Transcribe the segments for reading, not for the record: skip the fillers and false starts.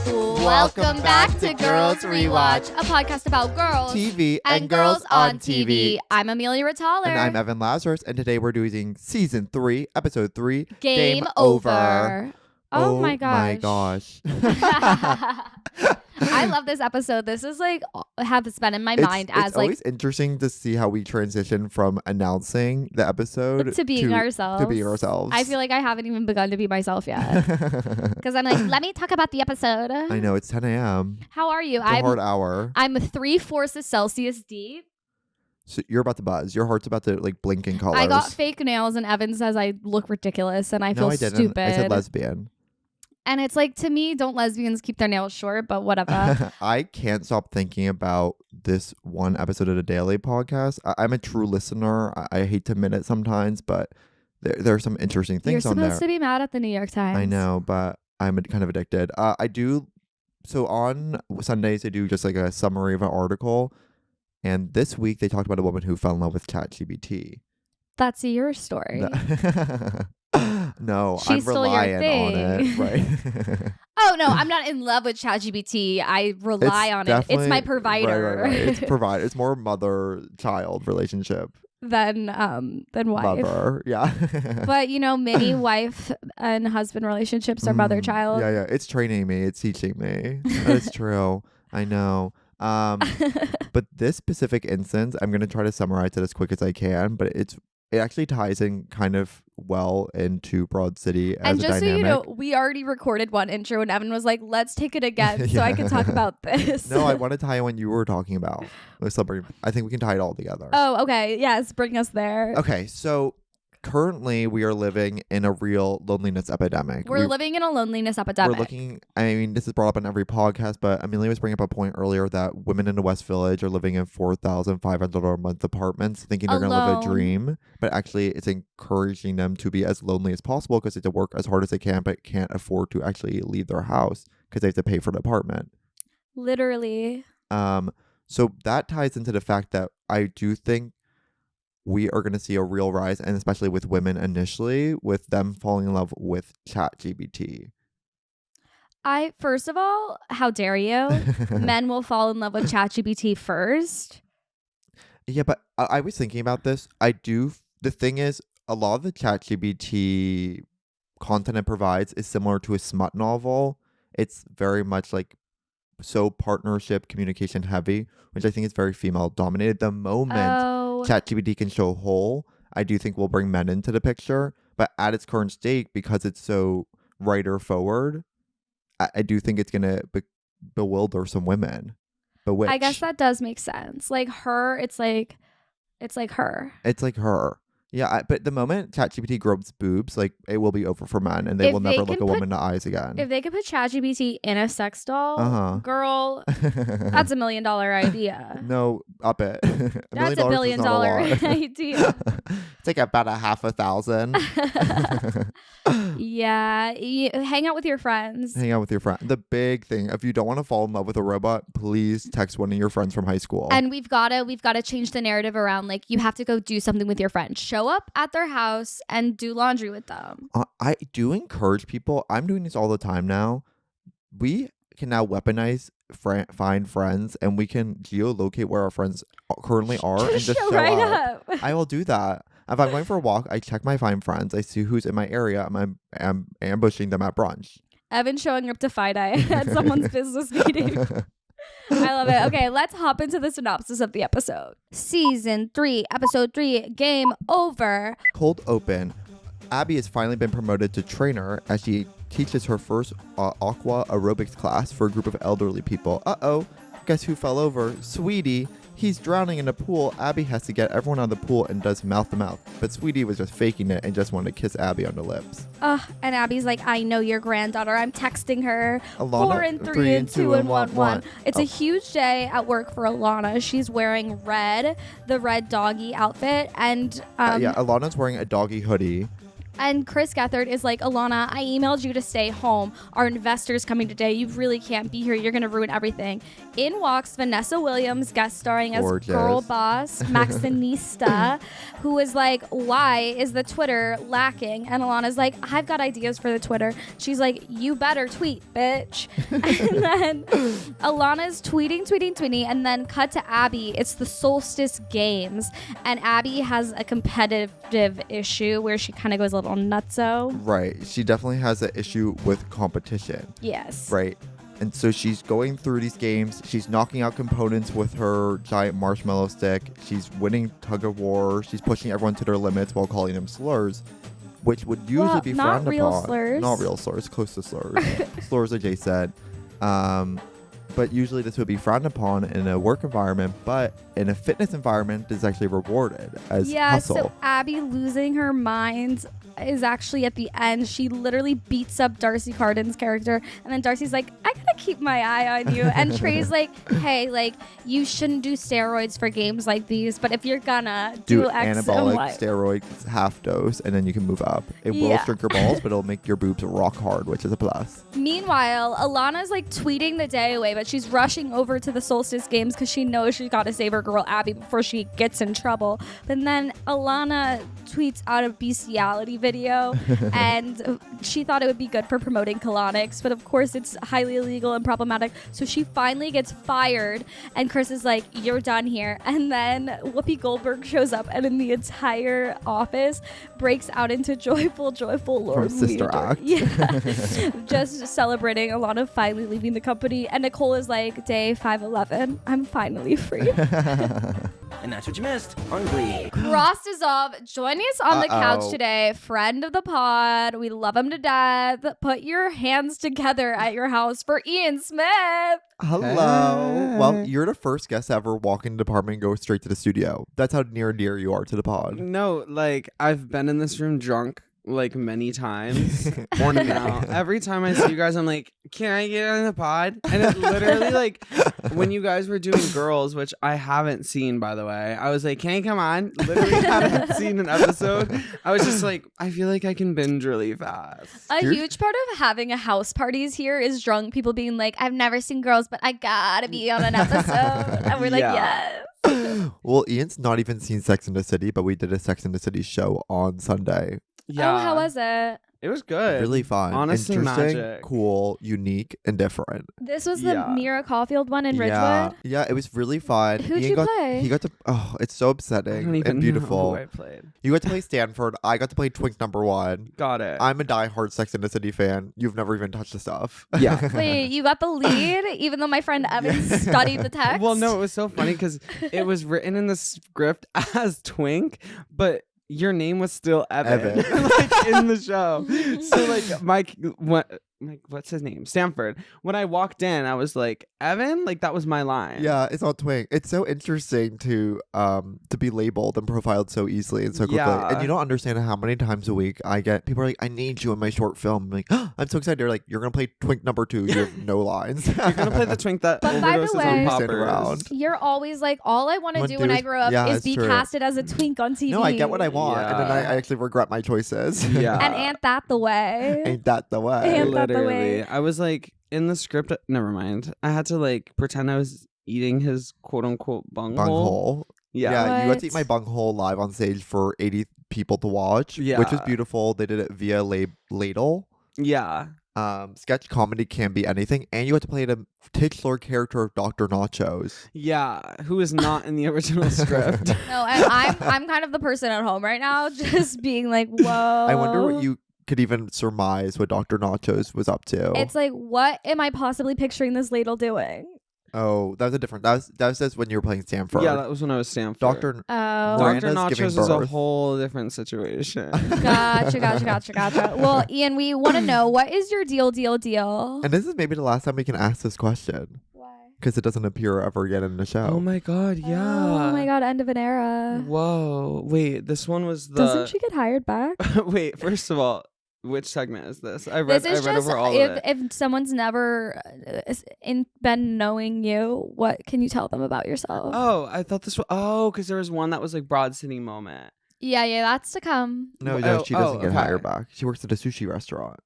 Welcome back to Girls Rewatch, a podcast about girls, TV, and girls on TV. I'm Amelia Retaller. And I'm Evan Lazarus, and today we're doing Season 3, Episode 3, Game Over. Oh my gosh. I love this episode. This is like, has been in my mind as it's like... always interesting to see how we transition from announcing the episode to being ourselves. To being ourselves. I feel like I haven't even begun to be myself yet. Because I'm like, let me talk about the episode. I know, it's 10 a.m. How are you? It's a hard hour. I'm 3/4 Celsius deep. So you're about to buzz. Your heart's about to like blink in colors. I got fake nails and Evan says I look ridiculous and I feel stupid. I said lesbian. And it's like, to me, don't lesbians keep their nails short? But whatever. I can't stop thinking about this one episode of the Daily podcast. I'm a true listener. I hate to admit it sometimes, but there are some interesting things on there. You're supposed to be mad at the New York Times. I know, but I'm kind of addicted. I do. So on Sundays, I do just like a summary of an article. And this week, they talked about a woman who fell in love with ChatGPT. That's your story. No, she I'm relying on it. Right. Oh, no, I'm not in love with ChatGPT. I rely on it. It's my provider. Right. It's provider. It's more mother-child relationship than wife. Lover, yeah. But, many wife and husband relationships are mother-child. Yeah. It's training me. It's teaching me. That's true. I know. But this specific instance, I'm going to try to summarize it as quick as I can, but it actually ties in kind of well into Broad City as and just a dynamic. So you know, we already recorded one intro and Evan was like, let's take it again so I can talk about this. No, I want to tie in what you were talking about. I think we can tie it all together. Oh, okay. Yes, bring us there. Okay, so currently we are living in a real loneliness epidemic. We're living in a loneliness epidemic. This is brought up on every podcast, but Amelia was bringing up a point earlier that women in the West Village are living in $4,500 a month apartments thinking they're going to live a dream, but actually it's encouraging them to be as lonely as possible because they have to work as hard as they can but can't afford to actually leave their house because they have to pay for the apartment. Literally. So that ties into the fact that I do think we are going to see a real rise, and especially with women initially, with them falling in love with ChatGPT. First of all, how dare you? Men will fall in love with ChatGPT first. Yeah, but I was thinking about this. The thing is, a lot of the ChatGPT content it provides is similar to a smut novel. It's very much like partnership communication heavy, which I think is very female dominated. The moment ChatGPT can show whole, I do think we'll bring men into the picture. But at its current state, because it's so writer forward, I do think it's gonna bewilder some women. Bewitch. I guess that does make sense. Like her, it's like her. It's like her. Yeah, but the moment ChatGPT grabs boobs, like it will be over for men, and they will never look a woman in the eyes again. If they could put ChatGPT in a sex doll, girl, that's $1 million idea. No, up it. That's $1 billion idea. It's like about $150,000. Yeah, hang out with your friends. Hang out with your friend. The big thing, if you don't want to fall in love with a robot, please text one of your friends from high school. And we've got to change the narrative around, like, you have to go do something with your friends. Show up at their house and do laundry with them. I do encourage people. I'm doing this all the time now. We can now weaponize find friends, and we can geolocate where our friends currently are and just show up. I will do that. If I'm going for a walk, I check my Find Friends. I see who's in my area. I'm ambushing them at brunch. Evan showing up to FIDE at someone's business meeting. I love it. Okay, let's hop into the synopsis of the episode. Season 3, Episode 3, Game Over. Cold open. Abbi has finally been promoted to trainer as she teaches her first aqua aerobics class for a group of elderly people. Uh-oh. Guess who fell over? Sweetie. He's drowning in a pool. Abbi has to get everyone out of the pool and does mouth-to-mouth. But Sweetie was just faking it and just wanted to kiss Abbi on the lips. And Abbi's like, I know your granddaughter. I'm texting her. Ilana, 4 and 3 and 2 and 1. It's a huge day at work for Ilana. She's wearing the red doggy outfit. And Ilana's wearing a doggy hoodie. And Chris Gethard is like, Ilana, I emailed you to stay home. Our investor's coming today. You really can't be here. You're going to ruin everything. In walks Vanessa Williams, guest starring as Gorgeous. girl boss Maxinista, who is like, why is the Twitter lacking? And Ilana's like, I've got ideas for the Twitter. She's like, you better tweet, bitch. And then Ilana's tweeting, and then cut to Abbi. It's the Soulstice Games. And Abbi has a competitive issue where she kind of goes a little nutso. Right. She definitely has an issue with competition. Yes. Right. And so she's going through these games. She's knocking out components with her giant marshmallow stick. She's winning tug of war. She's pushing everyone to their limits while calling them slurs, which would usually be not frowned real upon. slurs. Not real slurs. Close to slurs. Slurs, as Jay said. But usually this would be frowned upon in a work environment, but in a fitness environment, this is actually rewarded as hustle. So Abbi losing her mind is actually at the end. She literally beats up Darcy Carden's character, and then Darcy's like, I gotta keep my eye on you. And Trey's like, hey, like, you shouldn't do steroids for games like these, but if you're gonna do X and anabolic Y. steroids half dose, and then you can move up. It will shrink your balls, but it'll make your boobs rock hard, which is a plus. Meanwhile, Ilana's like tweeting the day away, but she's rushing over to the Soulstice Games because she knows she's got to save her girl Abbi before she gets in trouble. But then Ilana tweets out a bestiality video, and she thought it would be good for promoting colonics, but of course it's highly illegal and problematic. So she finally gets fired, and Chris is like, you're done here. And then Whoopi Goldberg shows up, and in the entire office breaks out into joyful Lord Sister Leader. Act. Yeah. Just celebrating Ilana finally leaving the company, and Nicole is like, day 511, I'm finally free. And that's what you missed on Glee. Ross Dissolve joining us on the couch today. Friend of the pod. We love him to death. Put your hands together at your house for Ian Smith. Hello. Hey. Well, you're the first guest to ever walk in the department and go straight to the studio. That's how near and dear you are to the pod. No, like I've been in this room drunk like many times. And now every time I see you guys, I'm like, can I get on the pod? And it literally like when you guys were doing Girls, which I haven't seen, by the way, I was like, can you come on? Literally haven't seen an episode. I was just like, I feel like I can binge really fast. A huge part of having a house parties here is drunk people being like, I've never seen Girls, but I gotta be on an episode. And we're like, yes. Well, Ian's not even seen Sex and the City, but we did a Sex and the City show on Sunday. Yeah. Oh, how was it? It was good. Really fun. Honestly, interesting, magic. Cool, unique, and different. This was the Yeah. Mira Caulfield one in Yeah, Ridgewood. yeah, it was really fun. Who'd Ian you got, play? He got to. Oh, it's so I upsetting don't even and beautiful. know who I played. You got to play Stanford. I got to play Twink number 1. Got it. I'm a diehard Sex and the City fan. You've never even touched the stuff. Yeah. Wait, you got the lead, even though my friend Evan studied the text? Well, no, it was so funny because it was written in the script as Twink, but your name was still Evan. Like in the show. So like what's his name? Stanford. When I walked in, I was like, Evan? Like that was my line. Yeah, it's all Twink. It's so interesting to be labeled and profiled so easily and so quickly. Yeah. And you don't understand how many times a week I get people are like, I need you in my short film. I'm like, oh, I'm so excited. They're like, you're gonna play Twink number 2. You have no lines. You're gonna play the Twink that But by the overdoses way- on Stand poppers. around. You're always like, all I want to Wanna do do when is- I grow up yeah, is it's be true. casted as a twink on TV. No, I get what I want, and then Yeah. I actually regret my choices. Yeah. And ain't that the way? Ain't that the way? Ain't that the Literally. way? I was like in the script. Never mind. I had to like pretend I was eating his quote unquote bunghole. Bunghole. Yeah. You got to eat What? my bunghole live on stage for 80 people to watch, which was Yeah. beautiful. They did it via ladle. Yeah. Sketch comedy can be anything, and you had to play the titular character of Dr. Nachos. Yeah. Who is not in the original script. No, and I'm kind of the person at home right now, just being like, whoa. I wonder what you could even surmise what Dr. Nachos was up to. It's like, what am I possibly picturing this ladle doing? Oh, that was a different. That was just when you were playing Stanford. Yeah, that was when I was Stanford. Dr. Oh, Miranda's Dr. giving Nachos is a birth. whole different situation. gotcha. Well, Ian, we want to know, what is your deal? And this is maybe the last time we can ask this question Why? because it doesn't appear ever again in the show. Oh my god, yeah. Oh my god, end of an era. Whoa. Wait, this one was the Doesn't she get hired back? Wait, first of all, which segment is this? I This read is just over all of it. if someone's never been knowing you, what can you tell them about yourself? Oh, I thought this was because there was one that was like Broad City moment. Yeah, that's to come. No, Oh, she doesn't get okay. hired back. She works at a sushi restaurant.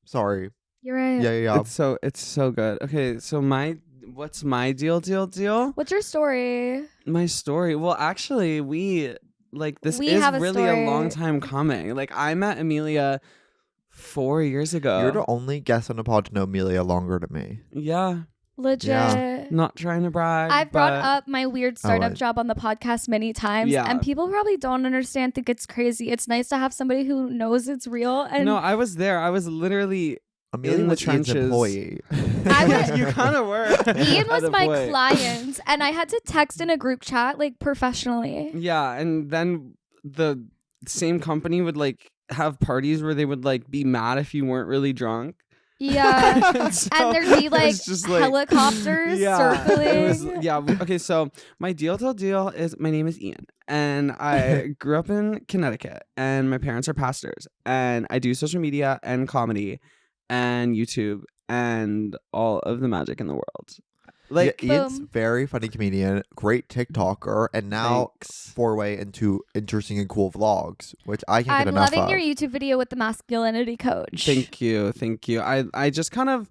Sorry. You're right. Yeah. It's so good. Okay, so what's my deal? What's your story? My story. Well, actually, this We is have a really a story. long time coming. Like, I met Amelia 4 years ago. You're the only guest on the pod to know Amelia longer than me. Yeah, Legit. Yeah. not trying to brag. I've brought but up my weird startup I- job on the podcast many times, Yeah. and people probably don't understand, think it's crazy. It's nice to have somebody who knows it's real. And No, I was there. I was literally Amelia in the was Ian's trenches. employee. I was- you kind of were. Ian was At a my point. client, and I had to text in a group chat like professionally. Yeah, and then the same company would like have parties where they would like be mad if you weren't really drunk. Yeah. So And there'd be it like was just, like, helicopters circling. It was, okay, so my deal is my name is Ian, and I grew up in Connecticut, and my parents are pastors, and I do social media and comedy and YouTube and all of the magic in the world. Like, yeah, Ian's Boom. very funny comedian, great TikToker, and now thanks. foray into interesting and cool vlogs, which I can't get I'm enough loving of. your YouTube video with the masculinity coach. Thank you. I just kind of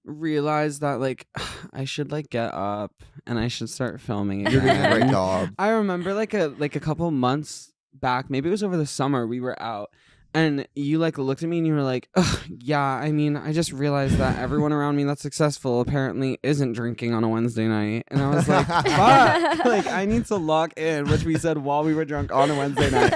realized that like I should like get up and I should start filming You're doing a again. great job. I remember like a couple months back, maybe it was over the summer, we were out and you like looked at me and you were like, ugh, yeah, I mean, I just realized that everyone around me that's successful apparently isn't drinking on a Wednesday night. And I was like, fuck, like I need to lock in, which we said while we were drunk on a Wednesday night.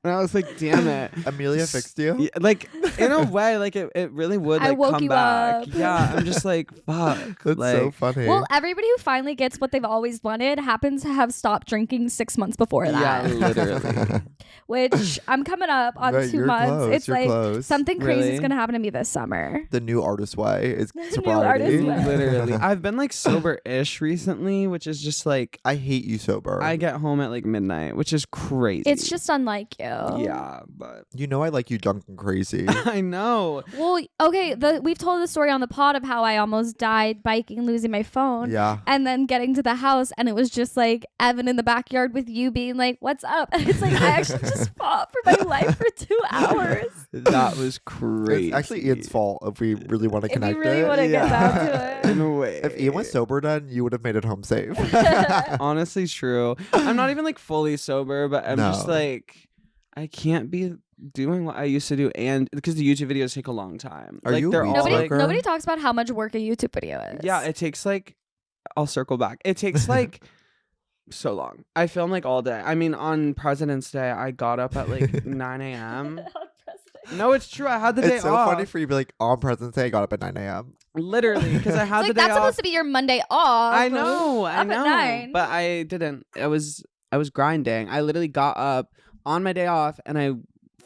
And I was like, damn it. Amelia fixed you? Yeah, like in a way, like it really would I like woke come you back. up. Yeah, I'm just like, fuck. That's like, so funny. Well, everybody who finally gets what they've always wanted happens to have stopped drinking 6 months before yeah, that. literally. Which I'm coming up on Right, 2 you're months. close, It's you're like close. something crazy Really? is gonna happen to me this summer. The new artist way is The new sobriety. artist way. Literally. I've been like sober-ish recently, which is just like I hate you sober. I get home at like midnight, which is crazy. It's just unlike you. yeah, but You know I like you drunk and crazy. I know. Well, okay, we've told the story on the pod of how I almost died biking, losing my phone. Yeah. And then getting to the house, and it was just like Evan in the backyard with you being like, "What's up?" And it's like I actually just fought for my life for 2 hours. That was crazy. It's actually Ian's fault if we really want to If connect you really it. want to get down to it. In a way. If Ian was sober then, you would have made it home safe. Honestly, true. I'm not even like fully sober, but I'm just No. like, I can't be doing what I used to do, and because the YouTube videos take a long time. Are like you a they're weed all Nobody, like, smoker? nobody talks about how much work a YouTube video is. yeah, it takes like, I'll circle back. It takes like so long. I film like all day. I mean, on President's Day, I got up at like 9 a.m. No, it's true. I had the day It's so off. funny for you to be like, on President's Day, I got up at 9 a.m. Literally, because I had It's the like day that's off. supposed to be your Monday off. I know, I Up at know, 9. but I didn't. I was grinding. I literally got up on my day off and I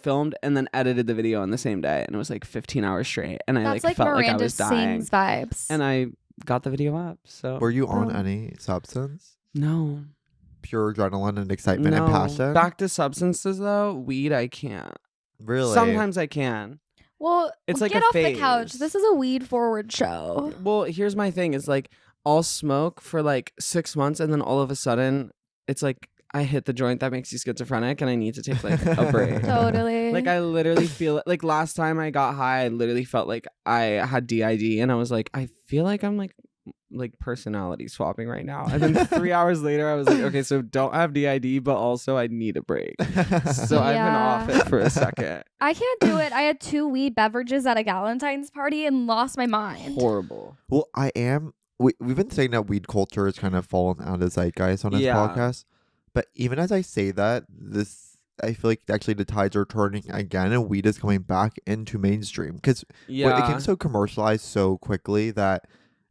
filmed and then edited the video on the same day, and it was like 15 hours straight, and I That's like like felt Miranda like I was dying, Sings vibes. and I got the video up. So Were you on Oh. any substance? no, Pure adrenaline and excitement no. and passion? Back to substances though. Weed, I can't. Really? Sometimes I can. well, It's like get a off the couch. phase. This is a weed forward show. Well, here's my thing: is like I'll smoke for like 6 months, and then all of a sudden, it's like I hit the joint that makes you schizophrenic, and I need to take like a break. Totally. Like I literally feel like last time I got high, I literally felt like I had DID, and I was like, I feel like I'm like personality swapping right now. And then 3 hours later, I was like, okay, so don't have DID, but also I need a break. So I've been off Yeah. it for a second. I can't do it. I had 2 weed beverages at a Galentine's party and lost my mind. Horrible. Well, I am. We've been saying that weed culture has kind of fallen out of zeitgeist on this Yeah. podcast. But even as I say that, I feel like actually the tides are turning again, and weed is coming back into mainstream because it Yeah. became so commercialized so quickly that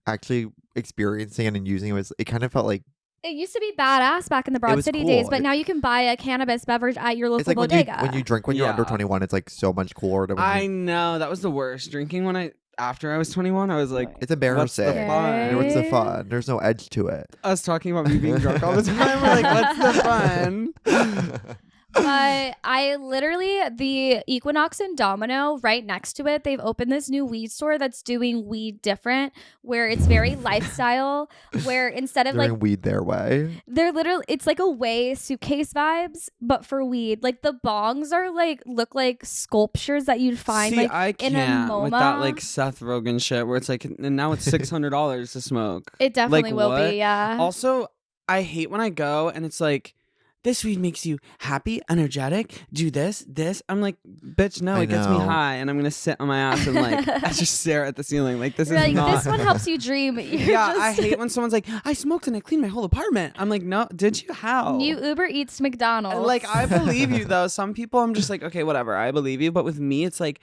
actually experiencing it and using it kind of felt like It used to be badass back in the Broad was City cool. days, but now you can buy a cannabis beverage at your local it's like bodega. when you drink when you're under Yeah. 21, it's like so much cooler than when I you, know that was the worst. Drinking after I was 21, I was like, it's embarrassing. What's the fun? What's the fun? There's no edge to it. Us talking about me being drunk all the time. We're like, what's the fun? But I literally, the Equinox and Domino right next to it, they've opened this new weed store that's doing weed different, where it's very lifestyle, where instead of Doing like, weed their way. they're literally, it's like a way suitcase vibes, but for weed. Like the bongs are like, look like sculptures that you'd find See, like I in a can't MoMA. with that like Seth Rogen shit where it's like, and now it's $600 to smoke. It definitely Like, will what? be, yeah. Also, I hate when I go and it's like, this weed makes you happy, energetic, do this. I'm like, bitch, no, I it gets me know. high and I'm going to sit on my ass and like, I just stare at the ceiling. Like, this You're is like, not. this one helps you dream. You're Yeah, just, I hate when someone's like, I smoked and I cleaned my whole apartment. I'm like, no, did you? How? You Uber Eats McDonald's. Like, I believe you though. Some people, I'm just like, okay, whatever. I believe you. But with me, it's like,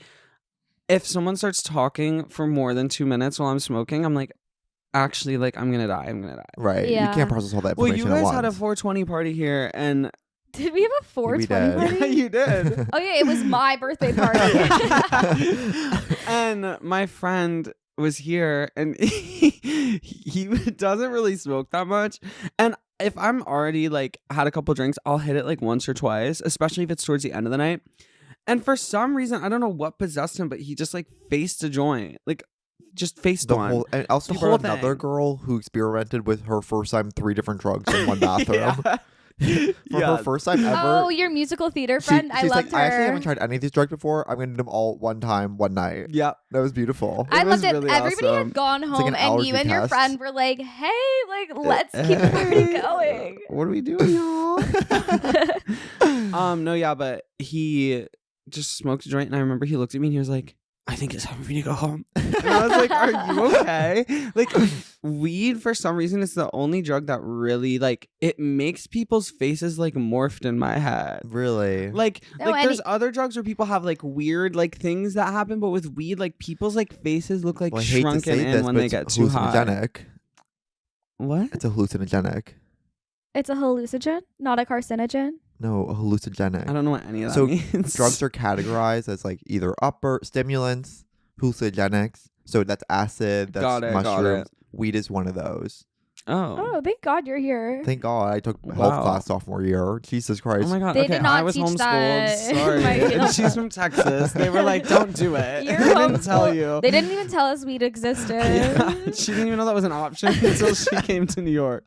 if someone starts talking for more than 2 minutes while I'm smoking, I'm like, actually, like, I'm going to die. Right. Yeah. You can't process all that Well, information you at guys had a once. 420 party here and Did we have a 420 did. party? you did. Oh yeah, it was my birthday party. And my friend was here and he doesn't really smoke that much. And if I'm already like had a couple drinks, I'll hit it like once or twice, especially if it's towards the end of the night. And for some reason, I don't know what possessed him, but he just like faced a joint. Like just faced The one. whole, and also The for whole another thing. girl who experimented with her first time 3 different drugs in one bathroom. For her first time ever. Oh, your musical theater friend. I she's loved like, her. I actually haven't tried any of these drugs before. I'm gonna do them all one time, one night. Yeah. That was beautiful. I It was loved it. really Everybody awesome. had gone like home, an and you allergy and your test. friend were like, "Hey, like, let's keep the party going." What are we doing, y'all? No, yeah, but he just smoked a joint, and I remember he looked at me and he was like, I think it's time for me to go home. And I was like, are you okay? Like, weed, for some reason, is the only drug that really, like, it makes people's faces, like, morphed in my head. Really? Like, No, and there's other drugs where people have, like, weird, like, things that happen, but with weed, like, people's, like, faces look, like, Well, I hate to shrunken say in this, when but they it's get too high. hallucinogenic. What? It's a hallucinogenic. It's a hallucinogen, not a carcinogen. No, a hallucinogenic. I don't know what any of that So means. drugs are categorized as like either upper stimulants, hallucinogenics. So that's acid, that's Got it. mushrooms. Weed is one of those. Oh. Oh, thank God you're here. Thank God I took health Wow. class sophomore year. Jesus Christ. Oh my God. They okay, did not I was teach homeschooled. that. Sorry. My- And she's from Texas. They were like, don't do it. You're They didn't homeschooled. tell you. They didn't even tell us weed existed. Yeah, she didn't even know that was an option until she came to New York.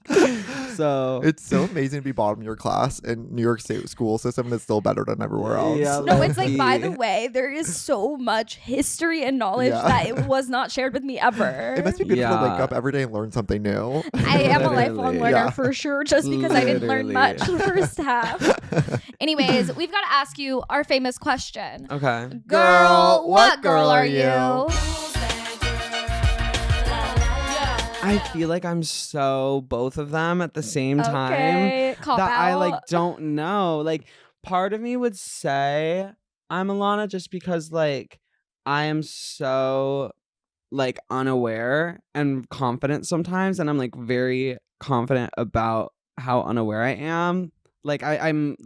So It's so amazing to be bottom of your class in New York State school system, and it's still better than everywhere else. Yeah, No, it's like, by Low-key. the way, there is so much history and knowledge Yeah. that it was not shared with me ever. It must be beautiful to wake Yeah. up every day and learn something new. I am a lifelong Literally. learner Yeah. for sure, just because I didn't learn Literally. much the first half. Anyways, we've got to ask you our famous question. okay. Girl, what girl are you? I feel like I'm so both of them at the same time Okay, cop that I out. like don't know. Like part of me would say I'm Ilana just because like I am so like unaware and confident sometimes, and I'm like very confident about how unaware I am. Like I'm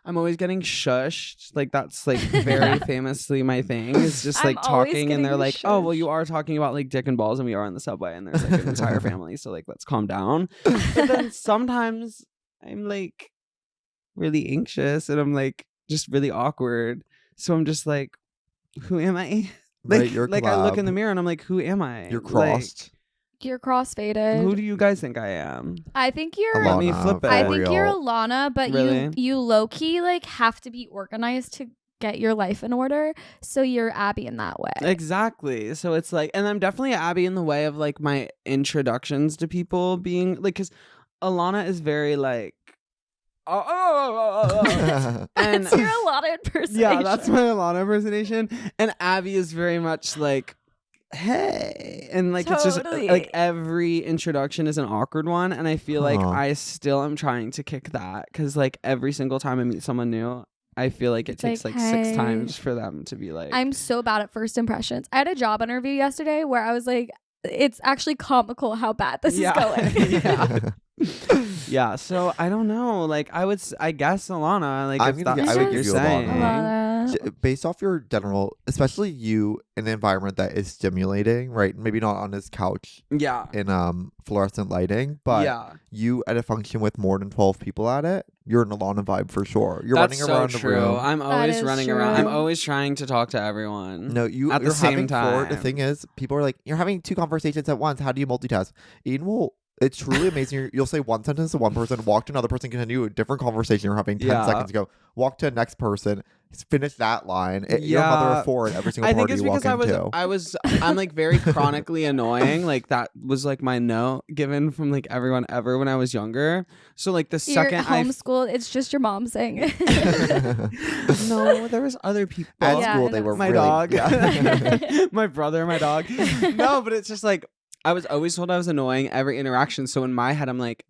always getting shushed. Like that's like very famously my thing. Is just I'm like always talking and they're getting like, oh well, you shushed. are talking about like dick and balls, and we are on the subway, and there's like an entire family, so like let's calm down. But then sometimes I'm like really anxious, and I'm like just really awkward. So I'm just like, who am I? Like, Right, you're like I look in the collab. mirror and I'm like, who am I? You're Like, crossed. You're crossfaded. who do you guys think I am? I think you're. Let me Alana, flip it. I for think you're real. Ilana, but Really? you low key like have to be organized to get your life in order. So you're Abby in that way. Exactly. So it's like, and I'm definitely Abby in the way of like my introductions to people being like, because Ilana is very like, and That's your Ilana impersonation. yeah, that's my Ilana impersonation. And Abby is very much like, hey, and like it's Totally. just like every introduction is an awkward one, and I feel like Huh. I still am trying to kick that because like every single time I meet someone new, I feel like it It's takes like, like 6 hey. times for them to be like, I'm so bad at first impressions. I had a job interview yesterday where I was like, it's actually comical how bad this is going. yeah. Yeah, so I don't know. Like I guess Ilana. Like I'm if gonna that's gi- I would what you're give you Ilana. saying. Ilana. Based off your general, especially you in an environment that is stimulating, right? Maybe not on his couch Yeah. in fluorescent lighting, but yeah. you at a function with more than 12 people at it, you're an Ilana vibe for sure. You're That's running around so the true. room. I'm always is running around. I'm true. always trying to talk to everyone. No, at the you're same having time. The thing is, people are like, you're having 2 conversations at once. How do you multitask? Eden will. It's truly amazing. You'll say one sentence to one person, walk to another person, continue a different conversation. You're having 10 Yeah. seconds ago. Walk to the next person, finish that line. You're a mother of 4 at every single I think party it's you walk because into. I'm like very chronically annoying. Like that was like my note given from like everyone ever when I was younger. So like the You're second I homeschooled. It's just your mom saying it. no, there was other people. At Yeah, school, I they know. were My really, dog, Yeah. my brother, my dog. No, but it's just like I was always told I was annoying every interaction. So in my head, I'm like,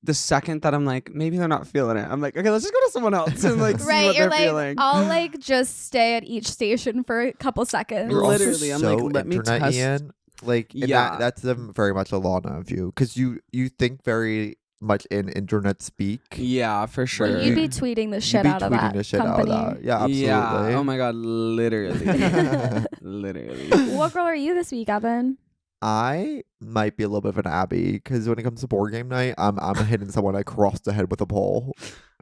the second that I'm like, maybe they're not feeling it, I'm like, okay, let's just go to someone else and like see Right, what you're they're like, feeling. I'll like just stay at each station for a couple seconds. You're Literally, I'm also like, so let me internet test. Ian. Like, and Yeah. that's very much Ilana of you, because you think very much in internet speak. Yeah, for sure. Well, you'd be tweeting the You'd shit be out of tweeting that the shit company. out of that. Yeah, absolutely. Yeah. Oh my god, literally. Literally. What girl are you this week, Evan? I might be a little bit of an Abby, because when it comes to board game night, I'm hitting someone I crossed the head with a pole.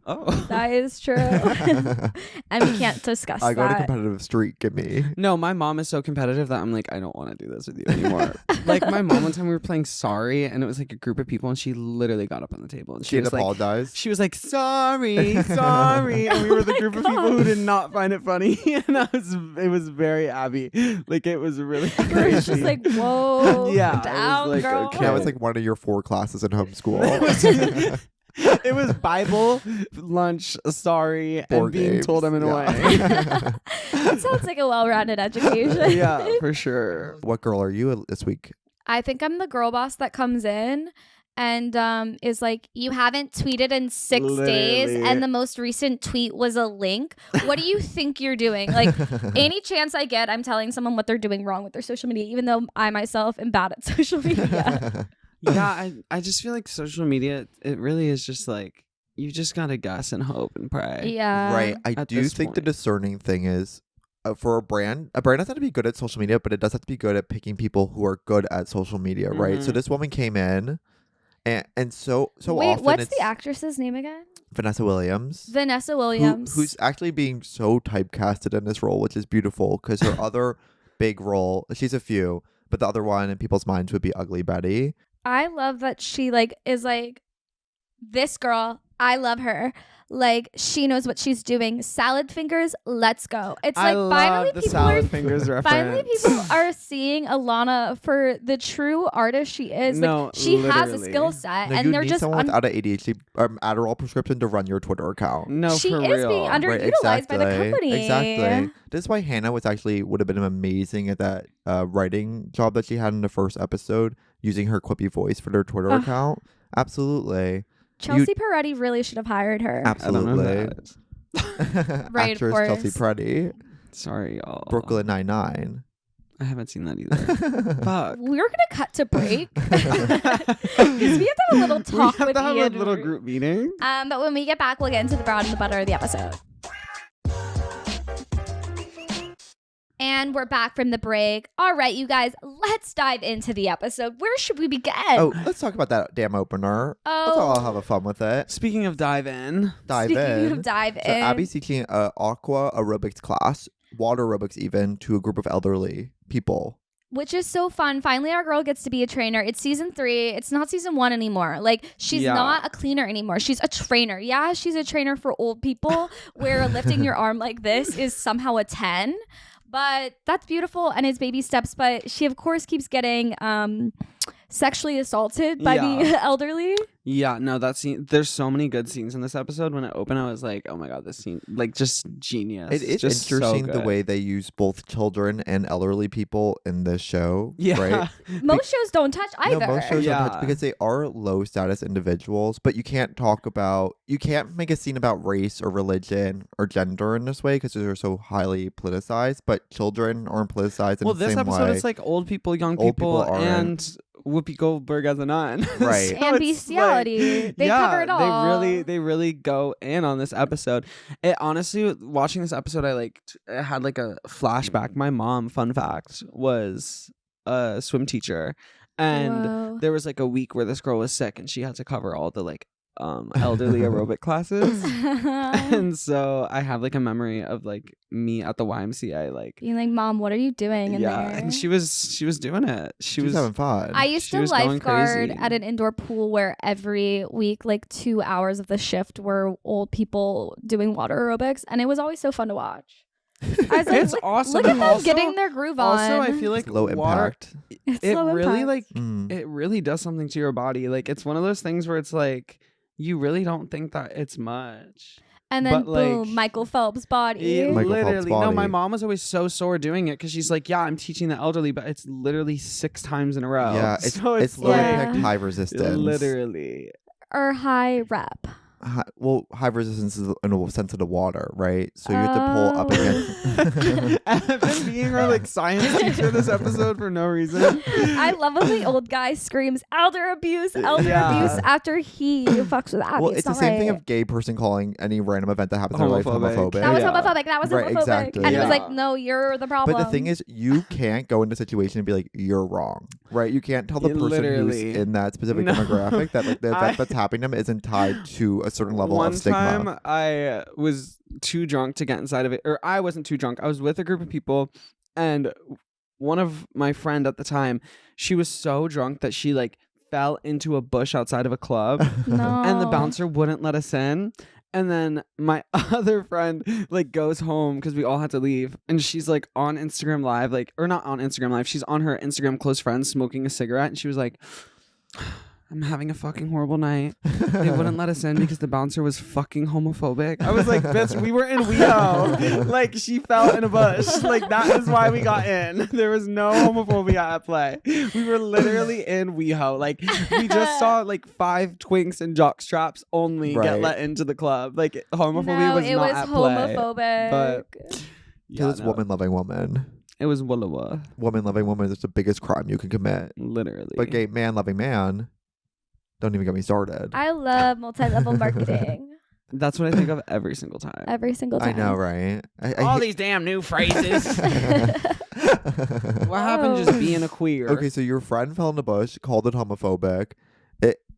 Oh. That is true. And we can't discuss I got a that. competitive streak in me. No, my mom is so competitive that I'm like, I don't want to do this with you anymore. Like my mom, one time we were playing Sorry, and it was like a group of people, and she literally got up on the table and She had was like, apologized. she was like, sorry, sorry, and we were the group of people who did not find it funny, and it was very Abby. Like it was really It was crazy. just like, whoa, Yeah, it was down, like, girl. okay. That was like one of your 4 classes in homeschool. It was Bible, lunch, sorry, and Board being games. told I'm annoying. Yeah. That sounds like a well-rounded education. Yeah, for sure. What girl are you this week? I think I'm the girl boss that comes in and is like, you haven't tweeted in 6 days, Literally. and the most recent tweet was a link. What do you think you're doing? Like, any chance I get, I'm telling someone what they're doing wrong with their social media, even though I myself am bad at social media. Yeah, I just feel like social media, it really is just like, you just gotta guess and hope and pray. Yeah. Right. I At do this think the point. discerning thing is for a brand doesn't have to be good at social media, but it does have to be good at picking people who are good at social media, right? So Mhm. this woman came in and so Wait, often what's it's the actress's name again? Vanessa Williams. Vanessa Williams. Who's actually being so typecasted in this role, which is beautiful, because her other big role, she's a few, but the other one in people's minds would be Ugly Betty. I love that she like is like, this girl, I love her. Like, she knows what she's doing. Salad fingers, let's go. It's I like finally love the people salad are fingers reference. finally people are seeing Ilana for the true artist she is. No, like, she has a literally. skill set, No, and you they're need just someone without an ADHD Adderall prescription to run your Twitter account. No, she for is real. being underutilized by the company. Exactly. This is why Hannah would have been amazing at that writing job that she had in the first episode, using her quippy voice for their Twitter Ugh. account. Absolutely. Chelsea Peretti really should have hired her. I don't know who Absolutely. that is. Right, of Actress course. Chelsea Peretti, Sorry, y'all. Brooklyn Nine-Nine. I haven't seen that either. Fuck. We're gonna cut to break because we have to have a little talk we have with to have Ian. a little group meeting. But when we get back, we'll get into the broad and the butter of the episode. And we're back from the break. All right, you guys, let's dive into the episode. Where should we begin? Oh, let's talk about that damn opener. Let's all have fun with it. Speaking of dive in, Dive Speaking in. of dive So in. Abby's teaching aqua aerobics class, water aerobics even, to a group of elderly people. Which is so fun. Finally, our girl gets to be a trainer. It's season 3. It's not season 1 anymore. Like, she's Yeah. not a cleaner anymore. She's a trainer. Yeah, she's a trainer for old people where lifting your arm like this is somehow a 10. But that's beautiful and it's baby steps. But she, of course, keeps getting sexually assaulted by the elderly. yeah, no, that scene. There's so many good scenes in this episode. When it opened, I was like, oh my god, this scene, like, just genius. It is just so interesting the good. way they use both children and elderly people in this show. Yeah. Right? Most shows don't touch either. No, most shows don't Yeah. touch because they are low status individuals, but you can't make a scene about race or religion or gender in this way because they're so highly politicized, but children aren't politicized in Well, the this same episode way. is like old people, young Old people, people aren't. and Whoopi Goldberg as a nun. Right. So And it's bestiality. like- They cover it all. They really go in on this episode. It honestly, watching this episode, I had like a flashback. My mom, fun fact, was a swim teacher, and Whoa. there was like a week where this girl was sick, and she had to cover all the like elderly aerobic classes. And so I have like a memory of like me at the YMCA like being like, Mom, what are you doing in there? and she was doing it. She was having fun. I used she to was going lifeguard crazy. at an indoor pool where every week, like 2 hours of the shift were old people doing water aerobics, and it was always so fun to watch. I was like, It's awesome. look at And them also- getting their groove on. Also, I feel like It's low water, impact. It's it low really impact. like it really does something to your body. Like it's one of those things where it's like you really don't think that it's much. And then but, like, boom, Michael Phelps' body. Michael Phelps' Literally, no. My body. mom was always so sore doing it because she's like, "Yeah, I'm teaching the elderly, but it's literally 6 times in a row." Yeah, it's so low like- impact, high resistance. literally. Or high rep. High resistance is in a sense of the water, right? So you have to pull up against. I've been being our like science teacher this episode for no reason. I love when the old guy screams elder abuse Yeah. after he fucks with Abby. Well, it's the not same thing right. of gay person calling any random event that happens in their life Homophobic. homophobic. That was Yeah. homophobic. That was Right, homophobic. exactly. And it was Yeah. like, no, you're the problem. But the thing is, you can't go into a situation and be like, you're wrong, right? You can't tell the Yeah, person literally. who's in that specific No. demographic that like the event I- that's happening to them isn't tied to a certain level One of stigma. time I was too drunk to get inside of it, or I wasn't too drunk. I was with a group of people, and one of my friend at the time, she was so drunk that she like fell into a bush outside of a club, no. and the bouncer wouldn't let us in. And then my other friend like goes home because we all had to leave, and she's like on Instagram Live, like, or not on Instagram Live, she's on her Instagram close friends smoking a cigarette, and she was like, I'm having a fucking horrible night. They wouldn't let us in because the bouncer was fucking homophobic. I was like, bitch, we were in WeHo. Like, she fell in a bush. Like, that is why we got in. There was no homophobia at play. We were literally in WeHo. Like, we just saw like 5 twinks and jock straps only get Right. let into the club. Like, homophobia no, was it not was at play. homophobic. But Because yeah, it's no, woman loving woman. it was Willa. Woman loving woman is the biggest crime you can commit. Literally. But gay man loving man, don't even get me started. I love multi-level marketing That's what I think of every single time. every single time. I know, right? I All hate- these damn new phrases. What happened just being a queer? Okay, so your friend fell in the bush, called it homophobic.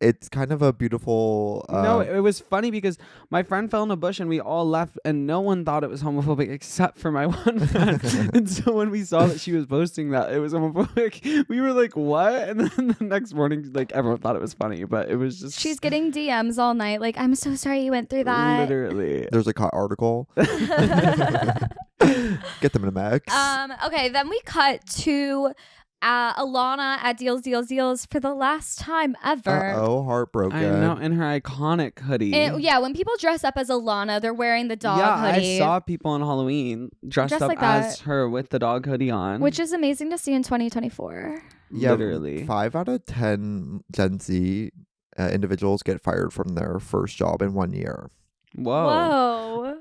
It's kind of a beautiful. No, it was funny because my friend fell in a bush and we all left, and no one thought it was homophobic except for my one friend. And so when we saw that she was posting that it was homophobic, we were like, "What?" And then the next morning, like everyone thought it was funny, but it was just She's getting DMs all night. Like, I'm so sorry you went through that. literally. there's a cut article. Get them in a mix. Okay, then we cut to Ilana at Deals for the last time ever. Heartbroken. I know, in her iconic hoodie. And, yeah, when people dress up as Alana, they're wearing the dog yeah, hoodie. I saw people on Halloween dressed up like as that. her with the dog hoodie on. which is amazing to see in 2024. Yeah, literally. 5 out of 10 Gen Z individuals get fired from their first job in 1 year. Whoa. Whoa.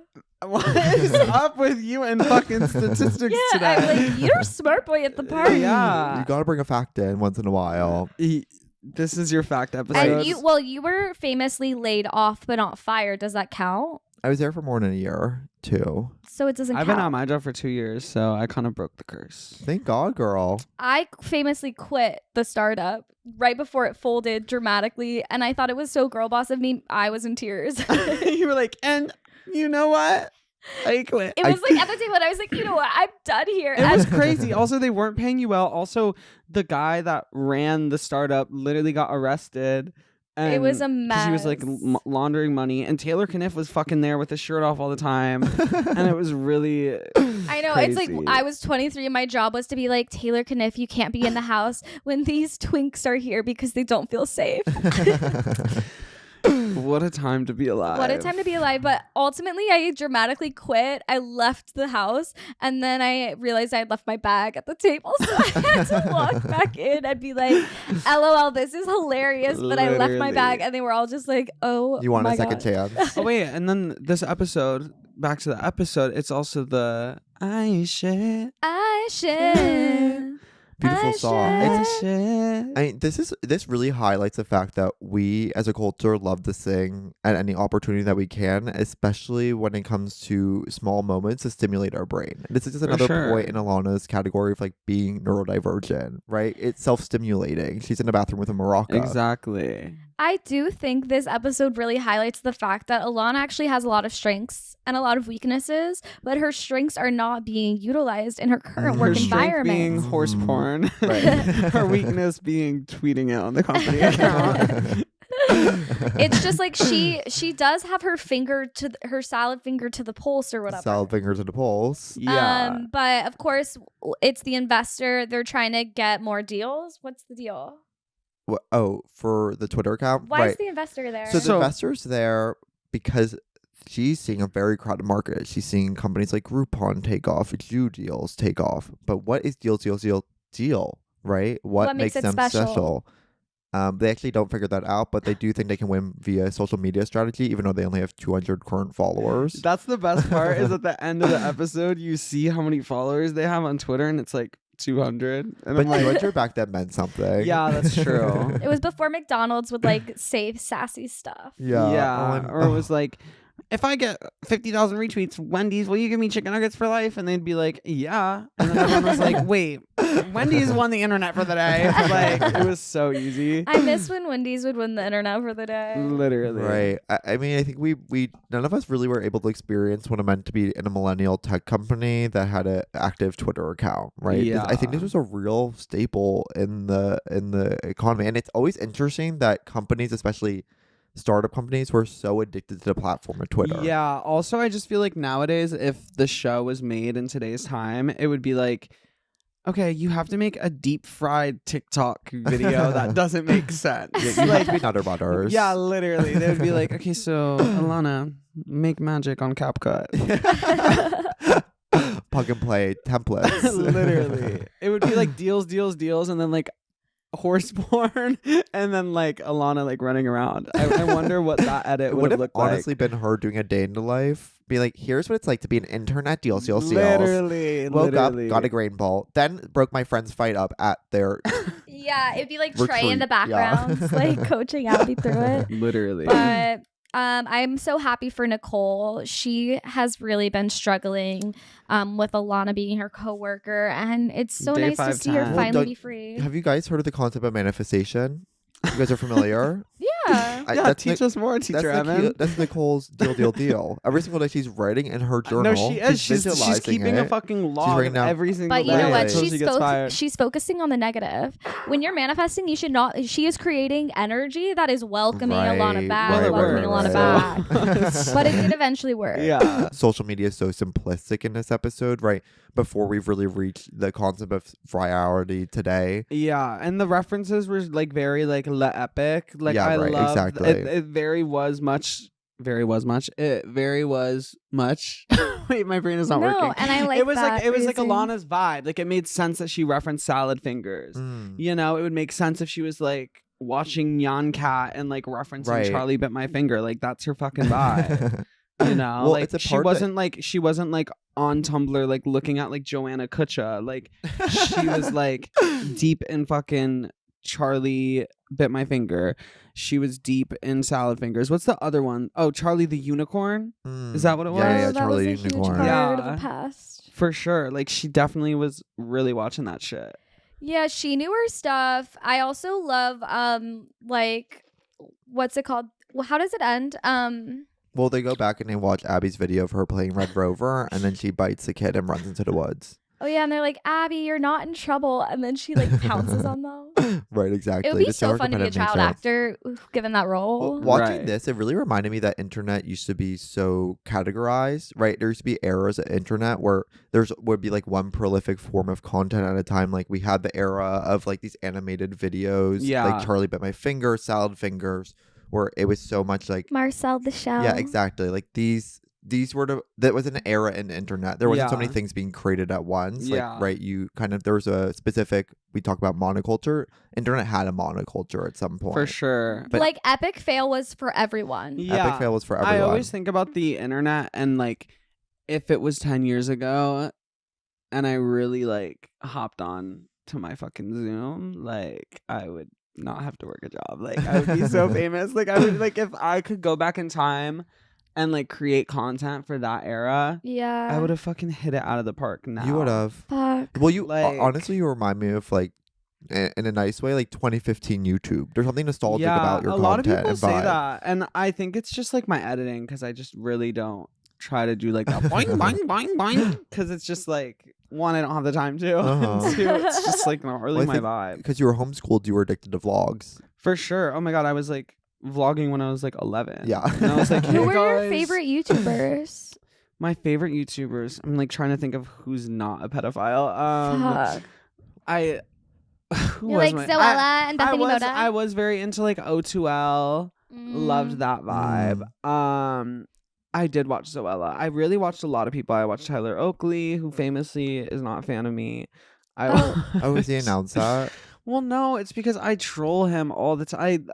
What is up with you and fucking statistics Yeah, today? I'm like, you're a smart boy at the party. Yeah. You gotta bring a fact in once in a while. This is your fact episode. And you were famously laid off but not fired. Does that count? I was there for more than a year, too. So it doesn't I've count. been on my job for 2 years, so I kind of broke the curse. Thank God, girl. I famously quit the startup right before it folded dramatically, and I thought it was so girl boss of me. I was in tears. You were like, and you know what? I quit. It was like at the table, and I was like, you know what? I'm done here. It was crazy. Also, they weren't paying you well. Also, the guy that ran the startup literally got arrested. And It was a 'cause he was like mess. laundering money, and Taylor Kniff was fucking there with his shirt off all the time, and it was really. I know. It's like crazy. I was 23 and my job was to be like, Taylor Kniff, you can't be in the house when these twinks are here because they don't feel safe. What a time to be alive. What a time to be alive. But ultimately, I dramatically quit. I left the house, and then I realized I had left my bag at the table. So I had to walk back in and be like, LOL, this is hilarious. But I left my bag, Literally. and they were all just like, oh, You want my a second God. chance? Oh wait, and then this episode, back to the episode, it's also the I shit. I should. Beautiful I song. should. It's, shit. I mean, this really highlights the fact that we as a culture love to sing at any opportunity that we can, especially when it comes to small moments to stimulate our brain. This is just another sure. point in Ilana's category of like being neurodivergent, right? It's self-stimulating. She's in the bathroom with a maraca. Exactly. I do think this episode really highlights the fact that Ilana actually has a lot of strengths and a lot of weaknesses, but her strengths are not being utilized in her current Her work strength environment. being horse porn. Right. Her weakness being tweeting it on the company account. It's just like she does have her salad finger to the pulse or whatever. Salad finger to the pulse. Yeah. But of course, it's the investor. They're trying to get more deals. What's the deal? Oh, for the Twitter account? Why right. is the investor there? So the investor's there because she's seeing a very crowded market. She's seeing companies like Groupon take off, Jew deals take off. But what is deal, right? What makes it them special? They actually don't figure that out, but they do think they can win via social media strategy, even though they only have 200 current followers. That's the best part is at the end of the episode, you see how many followers they have on Twitter, and it's like 200. And But I'm like, 200 back then meant something. yeah, that's true. It was before McDonald's would like say sassy stuff. Yeah. Or it was like, if I get 50,000 retweets, Wendy's, will you give me chicken nuggets for life? And they'd be like, yeah. And then everyone was like, wait, Wendy's won the internet for the day. Like, it was so easy. I miss when Wendy's would win the internet for the day. Literally. Right. I mean, I think we none of us really were able to experience what it meant to be in a millennial tech company that had an active Twitter account, right? Yeah. I think this was a real staple in the economy. And it's always interesting that companies, especially startup companies, were so addicted to the platform of Twitter. Yeah. Also, I just feel like nowadays, if the show was made in today's time, it would be like, okay, you have to make a deep fried TikTok video that doesn't make sense. You have to be Nutter Butters. Yeah, literally. They would be like, okay, so Ilana, make magic on CapCut. Plug and play templates. Literally. It would be like deals, and then like horse porn, and then like Ilana like running around. I wonder what that edit It would would have have looked like. honestly been her doing a day in the life. Be like, here's what it's like to be an intern at Deals. Literally. Woke up, got a grain bowl, then broke my friend's fight up at their Yeah, it'd be like Retreat, Trey in the background, yeah. like coaching Abby through it. Literally. But I'm so happy for Nicole. She has really been struggling with Ilana being her coworker, and it's so Day nice to see her 510. finally Well, be free. Have you guys heard of the concept of manifestation? You guys are familiar? Yeah. Yeah, teach us more, teacher Evan. That's Nicole's deal. Every single day she's writing in her journal. No, she is. She's visualizing keeping it. a fucking log writing of down- every single But day you know what? until she gets fired. She's focusing on the negative. When you're manifesting, you should not. She is creating energy that is welcoming Ilana back, right, welcoming right, Ilana right. back. But it did eventually work. Yeah. Social media is so simplistic in this episode, right? Before we've really reached the concept of virality today. Yeah, and the references were like very like le epic. Like Yeah, I right, love exactly. it very was much. Wait, my brain is not No, working. and I like it was that like it was like phrasing. Alana's vibe. Like it made sense that she referenced salad fingers. Mm. You know, it would make sense if she was like watching Nyan Cat and like referencing Right. Charlie Bit My Finger. Like that's her fucking vibe. You know, Well, like it's a she part wasn't like on Tumblr like looking at like Joanna Kutcha. Like she was like deep in fucking Charlie Bit My Finger. She was deep in Salad Fingers. What's the other one? Oh, Charlie the Unicorn. Mm. Is that what it was? Yeah, Oh, that Charlie was a huge Unicorn. part Yeah. of the past. For sure. Like she definitely was really watching that shit. Yeah, she knew her stuff. I also love like what's it called? Well, how does it end? Well, they go back and they watch Abby's video of her playing Red Rover, and then she bites the kid and runs into the woods. Oh yeah, and they're like, Abby, you're not in trouble, and then she like pounces on them. Right, exactly. It would be To show so her fun to be a competitive child nature. actor given that role. Well, watching Right. this, it really reminded me that internet used to be so categorized, right? There used to be eras of internet where would be like one prolific form of content at a time. Like we had the era of like these animated videos, Yeah. like Charlie Bit My Finger, Salad Fingers, where it was so much like, Marcel the Shell. yeah, exactly. Like these were that was an era in the internet. There wasn't so many Yeah. things being created at once. Yeah. Like, right, you kind of, there was a specific, we talk about monoculture. Internet had a monoculture at some point. For sure. But- like epic fail was for everyone. Yeah. Epic fail was for everyone. I always think about the internet and like if it was 10 years ago and I really like hopped on to my fucking Zoom, like I would not have to work a job. Like I would be so famous. Like I would like if I could go back in time and like create content for that era, Yeah. I would have fucking hit it out of the park now. You would have. Fuck. Well, you Like- honestly, you remind me of like in a nice way, like 2015 YouTube. There's something nostalgic about your a content. lot of people and say vibe. that, and I think it's just like my editing because I just really don't try to do like that boing boing boing boing because it's just like one, I don't have the time to, Uh-huh. and two, it's just like not really Well, I my think vibe. Because you were homeschooled, you were addicted to vlogs. For sure. Oh my god, I was like vlogging when I was like 11. Yeah. And I was like, hey Who were your guys. favorite YouTubers? My favorite YouTubers. I'm like trying to think of who's not a pedophile. Fuck. Who You're was like my- Zoella and Bethany Moda. I was very into like O2L. Loved that vibe. I did watch Zoella. I really watched a lot of people. I watched Tyler Oakley, who famously is not a fan of me. Oh, has he announced that? Well, no, it's because I troll him all the time.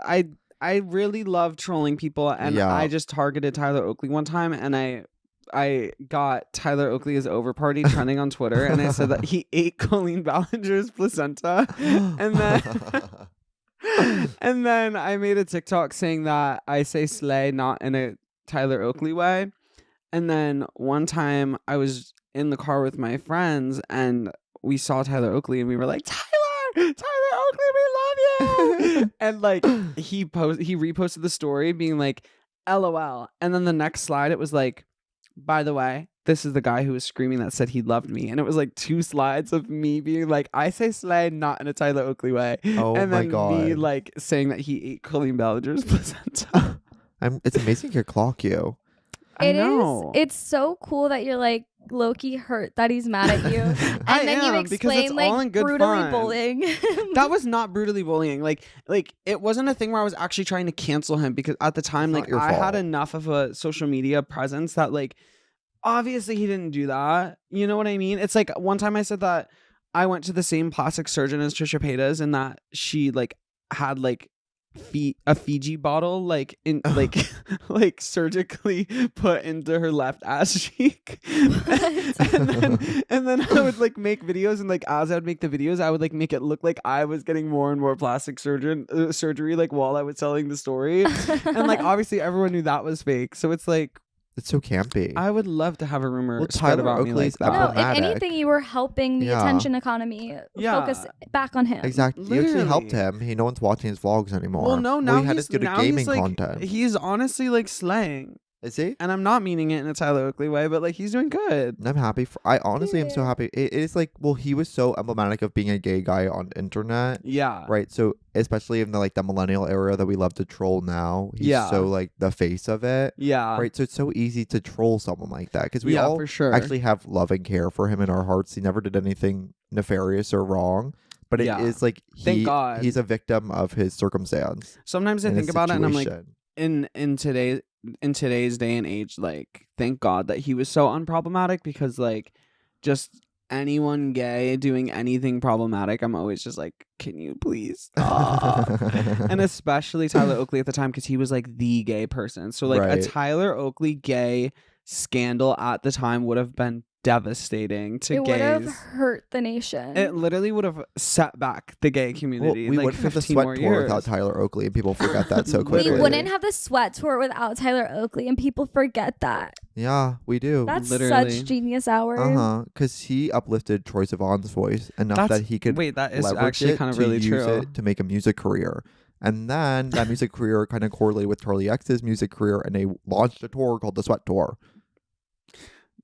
I really love trolling people, and Yeah. I just targeted Tyler Oakley one time, and I got Tyler Oakley is over party trending on Twitter, and I said that he ate Colleen Ballinger's placenta, and then and then I made a TikTok saying that I say slay not in a Tyler Oakley way, and then one time I was in the car with my friends and we saw Tyler Oakley and we were like, Tyler Oakley, we love you. And like he reposted the story being like, LOL. And then the next slide it was like, by the way, this is the guy who was screaming that said he loved me. And it was like 2 slides of me being like, I say slay not in a Tyler Oakley way. Oh and my then god. me like saying that he ate Colleen Ballinger's placenta. It's amazing he could clock you. I It is. know. It's so cool that you're like low-key hurt that he's mad at you. And I then am, you because explain it's like all in good brutally fun. bullying. That was not brutally bullying. Like it wasn't a thing where I was actually trying to cancel him because at the time, It's like not your I had fault. enough of a social media presence that like obviously he didn't do that. You know what I mean? It's like one time I said that I went to the same plastic surgeon as Trisha Paytas and that she like had like a Fiji bottle like in like like surgically put into her left ass cheek. and then I would like make videos and like as I would make the videos I would like make it look like I was getting more and more plastic surgery like while I was telling the story. And like obviously everyone knew that was fake, so it's like It's so campy. I would love to have a rumor Well, spread Tyler about me like Oakley's that. No, if problematic. anything, you were helping the Yeah. attention economy Yeah. focus back on him. Exactly. You actually helped Literally. him. No one's watching his vlogs anymore. Well, no, now he had he's his good now gaming he's like content. he's honestly like slaying. Is he? And I'm not meaning it in a Tyler Oakley way, but like he's doing good. I'm happy. I honestly am so Yeah. happy. It is like, well, he was so emblematic of being a gay guy on internet, Yeah. right? So especially in the millennial era that we love to troll now, he's Yeah. so like the face of it, Yeah. right? So it's so easy to troll someone like that because we Yeah, all for sure. actually have love and care for him in our hearts. He never did anything nefarious or wrong, but it Yeah. is like Thank God. he's a victim of his circumstance. Sometimes I and his think about it and I'm like, situation. in today's day and age, like thank God that he was so unproblematic because like just anyone gay doing anything problematic, I'm always just like, can you please stop? And especially Tyler Oakley at the time because he was like the gay person. So like Right. a Tyler Oakley gay scandal at the time would have been devastating to It would have gays. hurt the nation. It literally would have set back the gay Well, community. we like wouldn't have the 15 sweat more tour years. without Tyler Oakley, and people forget that so we quickly. Literally. wouldn't have the sweat tour without Tyler Oakley, and people forget that. Yeah, we do. That's Literally. such genius hours. Because he uplifted Troye Sivan's voice enough That's- that he could Wait, that is leverage actually it kind of to really use true. it to make a music career. And then that music career kind of correlated with Charlie X's music career, and they launched a tour called the Sweat Tour.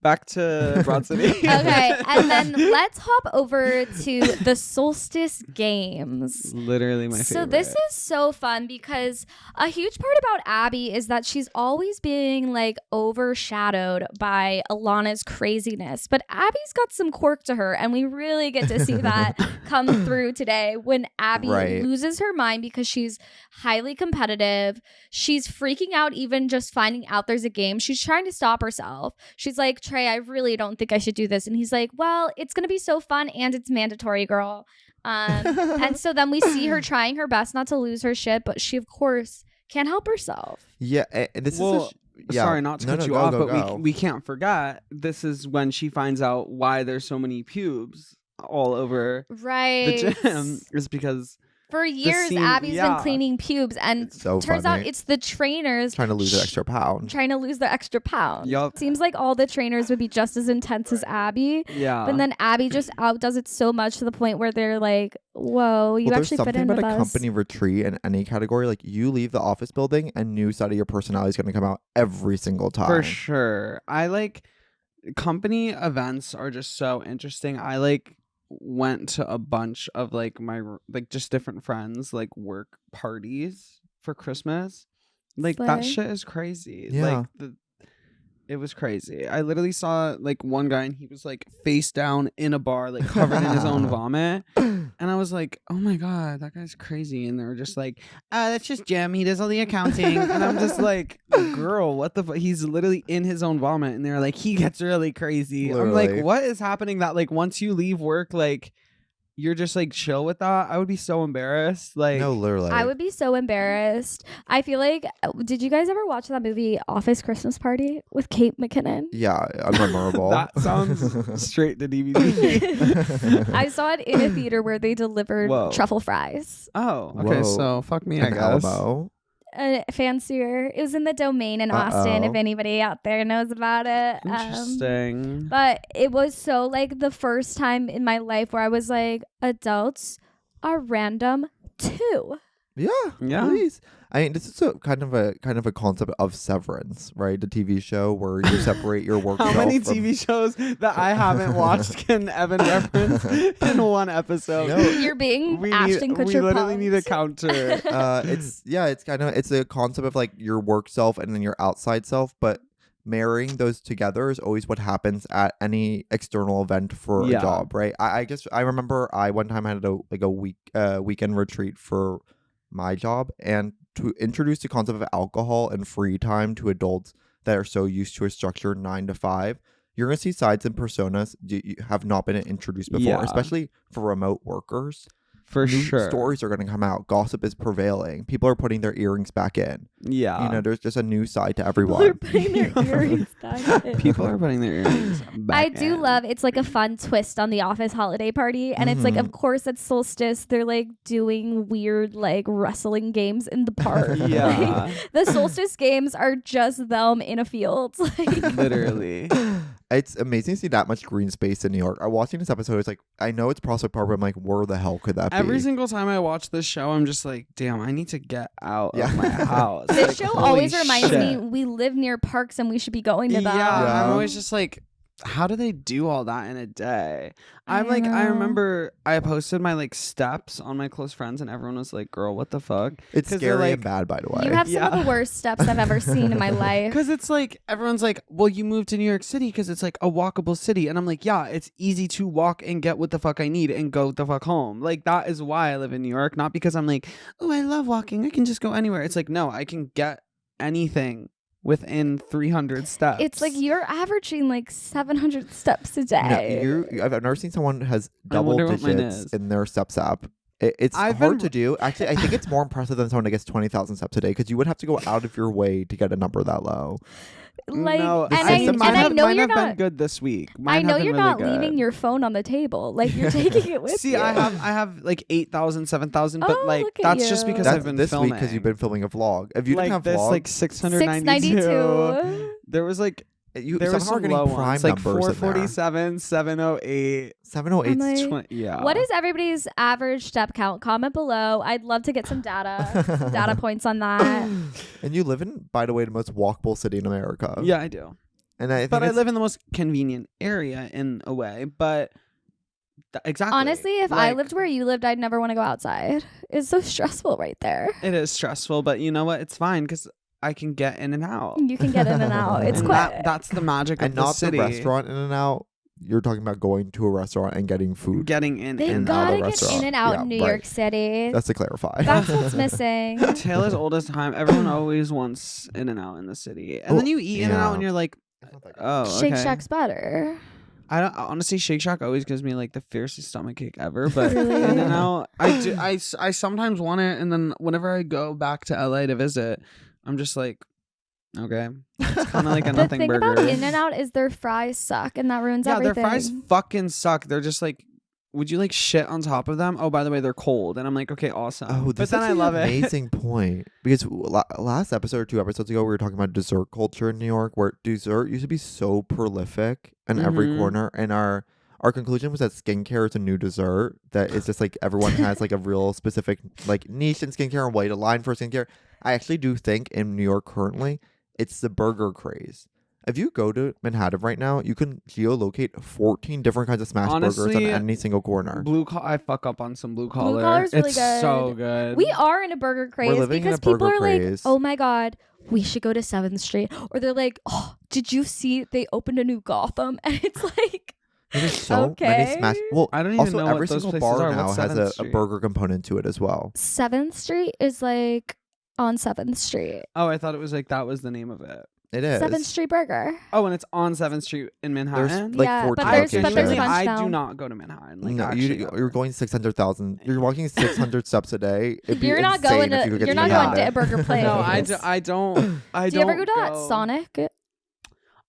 Back to Broad City. Okay, and then let's hop over to the Soulstice Games. Literally my So favorite. this is so fun because a huge part about Abbi is that she's always being like overshadowed by Ilana's craziness. But Abbi's got some quirk to her, and we really get to see that come through today when Abbi Right. loses her mind because she's highly competitive. She's freaking out even just finding out there's a game. She's trying to stop herself. She's like, Trey, I really don't think I should do this. And he's like, well, it's going to be so fun and it's mandatory, girl. And so then we see her trying her best not to lose her shit, but she, of course, can't help herself. Yeah, and this Well, is yeah. Sorry, not to No, cut no, you go, off, go, but go. we can't forget this is when she finds out why there's so many pubes all over Right. the gym. Is because For years, scene- Abby's yeah. been cleaning pubes, and It's so turns out funny. it's the trainers Trying to lose an extra pound. trying to lose the extra pound. Yup. Seems like all the trainers would be just as intense as Abby. Yeah. But then Abby just outdoes it so much to the point where they're like, whoa, you Well, actually there's fit something in with about a us. company retreat in any category. Like you leave the office building, a new side of your personality is going to come out every single time. For sure. I like company events are just so interesting. I like went to a bunch of like my like just different friends like work parties for Christmas. Like that Slay. shit is crazy. Yeah. Like it was crazy. I literally saw like one guy and he was like face down in a bar, like covered in his own vomit. And I was like, oh my God, that guy's crazy. And they were just like, that's just Jim. He does all the accounting. And I'm just like, girl, what the fuck? He's literally in his own vomit. And they're like, he gets really crazy. I'm Literally. like, what is happening that like once you leave work, like you're just like chill with that? I would be so embarrassed. Like, No, literally. I would be so embarrassed. I feel like, did you guys ever watch that movie Office Christmas Party with Kate McKinnon? Yeah, unmemorable. that sounds straight to DVD. I saw it in a theater where they delivered Whoa. truffle fries. Oh, okay. Whoa. So fuck me, I An guess. Alamo. Fancier. It was in the Domain in Austin, if Uh-oh. anybody out there knows about it. Interesting. But it was so like the first time in my life where I was like, adults are random too. Yeah, Yeah. please. I mean, this is a kind of a concept of Severance, right? The TV show where you separate your work. How many self from- TV shows that I haven't watched can Evan reference in one episode? No. You're being Ashton Kutcher. we literally need a punked. counter. It's a concept of like your work self and then your outside self, but marrying those together is always what happens at any external event for Yeah. a job, right? I guess I remember I one time had a weekend retreat for my job, and to introduce the concept of alcohol and free time to adults that are so used to a structured 9 to 5, you're going to see sides and personas you have not been introduced before, Yeah. especially for remote workers. For New sure. stories are going to come out. Gossip is prevailing. People are putting their earrings back in. Yeah. You know, there's just a new side to People are everyone. putting their earrings back in. People are putting their earrings back I do in. love it's like a fun twist on the Office holiday party, and it's like, of course, at Solstice they're like doing weird like wrestling games in the park. Yeah. Like, the Solstice Games are just them in a field. Like, Literally. It's amazing to see that much green space in New York. I watching this episode, it's like, I know it's Prospect Park, but I'm like, where the hell could that Every be? single time I watch this show, I'm just like, damn, I need to get out Yeah. of my house. this Like, show holy always reminds me shit. we live near parks and we should be going to them. Yeah, I'm Yeah. always just like, how do they do all that in a day? I I'm like, I know. remember I posted my like steps on my close friends, and everyone was like, "Girl, what the fuck?" It's 'Cause they're scary like- and bad, by the way. You have some of Yeah. the worst steps I've ever seen in my life. Because it's like everyone's like, "Well, you moved to New York City because it's like a walkable city," and I'm like, "Yeah, it's easy to walk and get what the fuck I need and go the fuck home." Like that is why I live in New York, not because I'm like, "Oh, I love walking. I can just go anywhere." It's like, no, I can get anything within 300 steps. It's like you're averaging like 700 steps a No, day. I've never seen someone who has I double wonder what mine digits is. in their steps app. It's I've hard been- to do. Actually, I think it's more impressive than someone that gets 20,000 steps a day, because you would have to go out of your way to get a number that low. Like, no, and I system- and I know mine you're have been not. good this week. I Mine know have been you're really not good. leaving your phone on the table. Like you're taking it with See, you. I have like 8,000, 7,000, but Oh, like look at that's just you. because That's I've been this filming. week because you've been filming a vlog. If you like didn't have this, vlogs, like 692. 692. There was like you there was somehow are some getting low prime ones, like numbers in there. 447, 708, 708. I'm like, 20. Yeah. What is everybody's average step count? Comment below. I'd love to get some data points on that. And you live in, by the way, the most walkable city in America. Yeah, I do. And I think But I it's- live in the most convenient area in a way. But exactly. Honestly, if I Like, lived where you lived, I'd never want to go outside. It's so stressful right there. it is stressful, but you know what? It's fine because I can get in and out. You can get in and out. It's And quick. that's the magic and of the not city. the restaurant in and out. You're talking about going to a restaurant and getting food. Getting in They and out gotta of get restaurant. in and out Yeah, in New right. York City. That's to clarify. That's what's missing. Taylor's oldest time. Everyone always wants in and out in the city, and then Oh, you eat in and out, yeah. and you're like, It's not that good. oh, Shake okay. Shack's better. I don't honestly. Shake Shack always gives me like the fiercest stomach ache ever. But Really? in and out, I do. I sometimes want it, and then whenever I go back to LA to visit, I'm just like, okay, it's kind of like a The nothing thing burger. about In and Out is their fries suck, and that ruins yeah, everything. their fries fucking suck. They're just like would you like shit on top of them? Oh, by the way, they're cold. And I'm like, okay, awesome. Oh, but this then is I an love it. amazing point because last episode or 2 episodes ago, we were talking about dessert culture in New York, where dessert used to be so prolific in every Mhm. corner, and our conclusion was that skincare is a new dessert. That it's just like everyone has like a real specific like niche in skincare and way to line for skincare. I actually do think in New York currently, it's the burger craze. If you go to Manhattan right now, you can geolocate 14 different kinds of smash burgers Honestly, on any single corner. I fuck up on some blue collar. Blue collar's really it's so good. good. We are in a burger craze living in because a burger people are craze. like, oh my God, we should go to 7th Street. Or they're like, oh, did you see they opened a new Gotham? And it's like, There's so many Okay. smash. Well, I don't even also know every what those single places bar are. now What's has 7th a Street? burger component to it as well. 7th Street is like on 7th Street. Oh, I thought it was like that was the name of it. It is 7th Street Burger. Oh, and it's on 7th Street in Manhattan. There's like Yeah, 14 but there's- locations. but there's Genuinely, bunch I now. do not go to Manhattan. Like, No, actually, you're going 600,000. You're walking 600 steps a day. It'd be You're not insane going if to you could get you're to not going to a Manhattan. burger place. No, I don't. I Do you ever don't go to Sonic?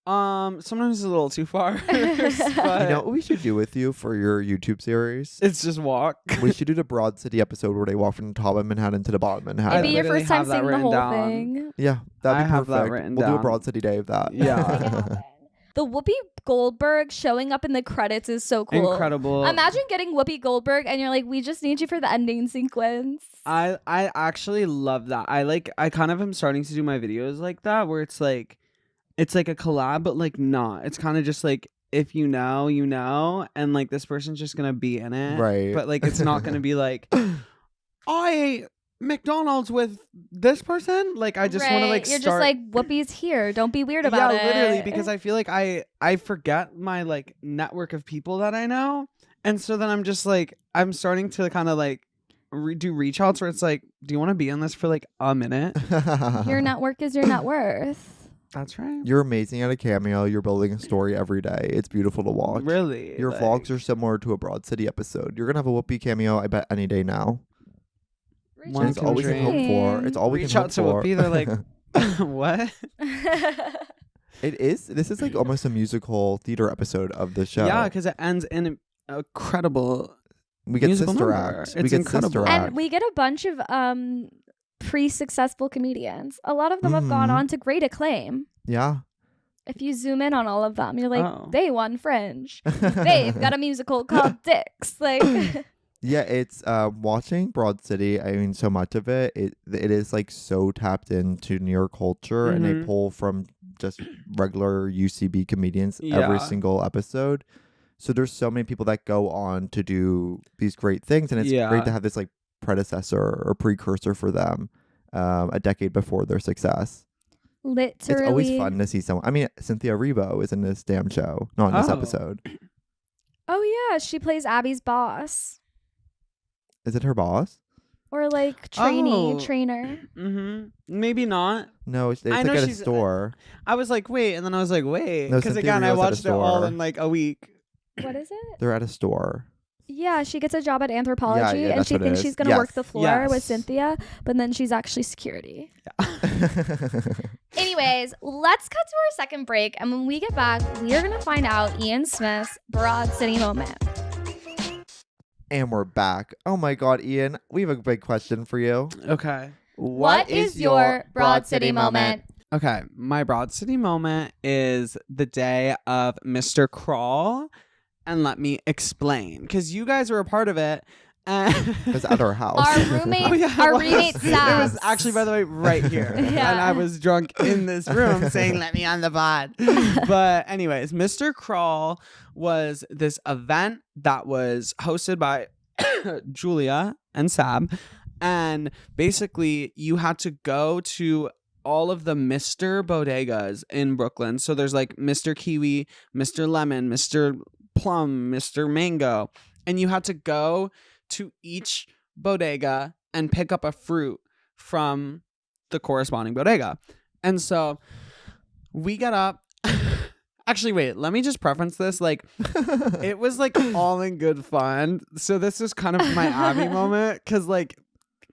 Sometimes it's a little too far. but You know what we should do with you for your YouTube series? it's just walk. We should do the Broad City episode where they walk from the top of Manhattan to the bottom of It'd Manhattan. be your literally first time have that seeing the written whole down. thing. Yeah, that'd be I have perfect. that written We'll do a down. Broad City day of that. Yeah. The Whoopi Goldberg showing up in the credits is so cool. Incredible. Imagine getting Whoopi Goldberg and you're like, we just need you for the ending sequence. I actually love that. I kind of am starting to do my videos like that where it's like a collab but like not. It's kind of just like if you know, you know, and like this person's just gonna be in it. Right. But like it's not gonna be like I ate McDonald's with this person. Like I just want to like You're start. just like, Whoopi's here. Don't be weird about it. Yeah, literally, because I feel like I forget my like network of people that I know, and so then I'm just like I'm starting to kind of like do reach outs where it's like, do you want to be on this for like a minute? Your network is your net worth. That's right. You're amazing at a cameo. You're building a story every day. It's beautiful to watch. Really, Your like, vlogs are similar to a Broad City episode. You're gonna have a Whoopi cameo, I bet, any day now. One It's can all we can hope for. It's all we reach can out hope to for. Whoopi. They're like, what? It is. This is like almost a musical theater episode of the show. Yeah, because it ends in an incredible. we get musical sister number. act. It's We get incredible. sister act. And we get a bunch of pre-successful comedians. A lot of them have gone Mhm. on to great acclaim. Yeah. If you zoom in on all of them, you're like, Oh. they won Fringe. They've got a musical called Dicks. Like, Yeah, it's watching Broad City. I mean, so much of it is like so tapped into New York culture, and they Mhm. pull from just regular UCB comedians Yeah. every single episode. So there's so many people that go on to do these great things, and it's Yeah. great to have this like predecessor or precursor for them a decade before their success. literally. It's always fun to see someone. I mean, Cynthia Erivo is in this damn show, not in this Oh. episode. Oh, yeah. She plays Abby's boss. Is it her boss? Or like Oh. trainer. Mm-hmm. Maybe not. No, it's I like know at a she's- store. I was like, wait, and then I was like, wait, No, because Cynthia again, I Erivo's at a watched it all store. in like a week. What is it? They're at a store. Yeah, she gets a job at anthropology yeah, and that's she what it thinks is. she's going to work Yes. the floor with Yes. Cynthia, but then she's actually security. Anyways, let's cut to our second break. And when we get back, we are going to find out Ian Smith's Broad City moment. And we're back. Oh my God, Ian, we have a big question for you. Okay. What is your Broad City moment? Okay, my Broad City moment is the day of Mr. Crawl, and let me explain, because you guys were a part of it. It's at our house. Our roommate, Oh, yeah, it our was. roommate It Sabs. was actually, by the way, right here. Yeah. And I was drunk in this room saying, let me on the pod. But anyways, Mr. Crawl was this event that was hosted by Julia and Sab. And basically, you had to go to all of the Mr. bodegas in Brooklyn. So there's like Mr. Kiwi, Mr. Lemon, Mr. Plum, Mr. Mango. And you had to go to each bodega and pick up a fruit from the corresponding bodega. And so we got up. Actually, wait, let me just preference this. Like, it was like all in good fun. So this was kind of my Abbi moment, because like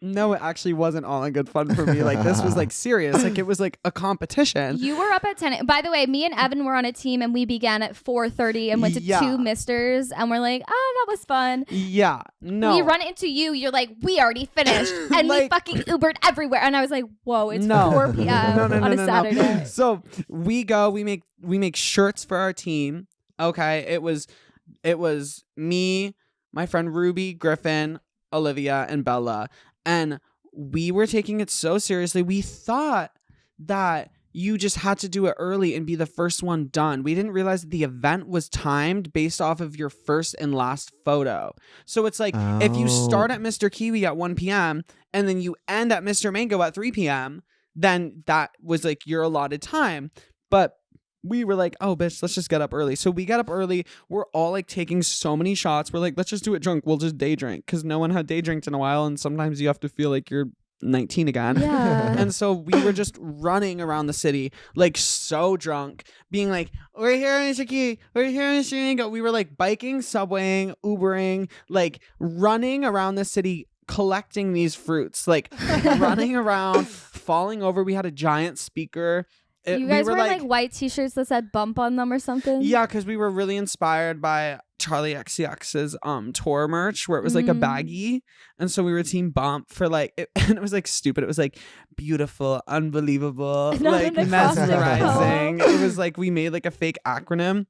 No, it actually wasn't all in good fun for me. Like, this was like serious. Like, it was like a competition. You were up at 10. By the way, me and Evan were on a team and we began at 4:30 and went to two misters and we're like, oh, that was fun. Yeah. No. We run into you. You're like, we already finished. And we fucking Ubered everywhere. And I was like, whoa, it's 4 p.m. on a Saturday. So we go, we make shirts for our team. Okay. It was me, my friend Ruby, Griffin, Olivia, and Bella. And we were taking it so seriously. We thought that you just had to do it early and be the first one done. We didn't realize that the event was timed based off of your first and last photo. So it's like, if you start at Mr. Kiwi at 1 p.m. and then you end at Mr. Mango at 3 p.m., then that was like your allotted time. But we were like, oh, bitch, let's just get up early. So we got up early. We're all like taking so many shots. We're like, let's just do it drunk. We'll just day drink because no one had day drinked in a while. And sometimes you have to feel like you're 19 again. Yeah. And so we were just running around the city, like so drunk, being like, we're here in Mr. Key. We're here in Mr. Mango. We were like biking, subwaying, Ubering, like running around the city, collecting these fruits, like running around, falling over. We had a giant speaker. You guys were like white t-shirts that said bump on them or something? Yeah, because we were really inspired by Charlie XCX's tour merch where it was like a baggie. And so we were team bump for like, and it was like stupid. It was like beautiful, unbelievable, like mesmerizing. It was like we made like a fake acronym.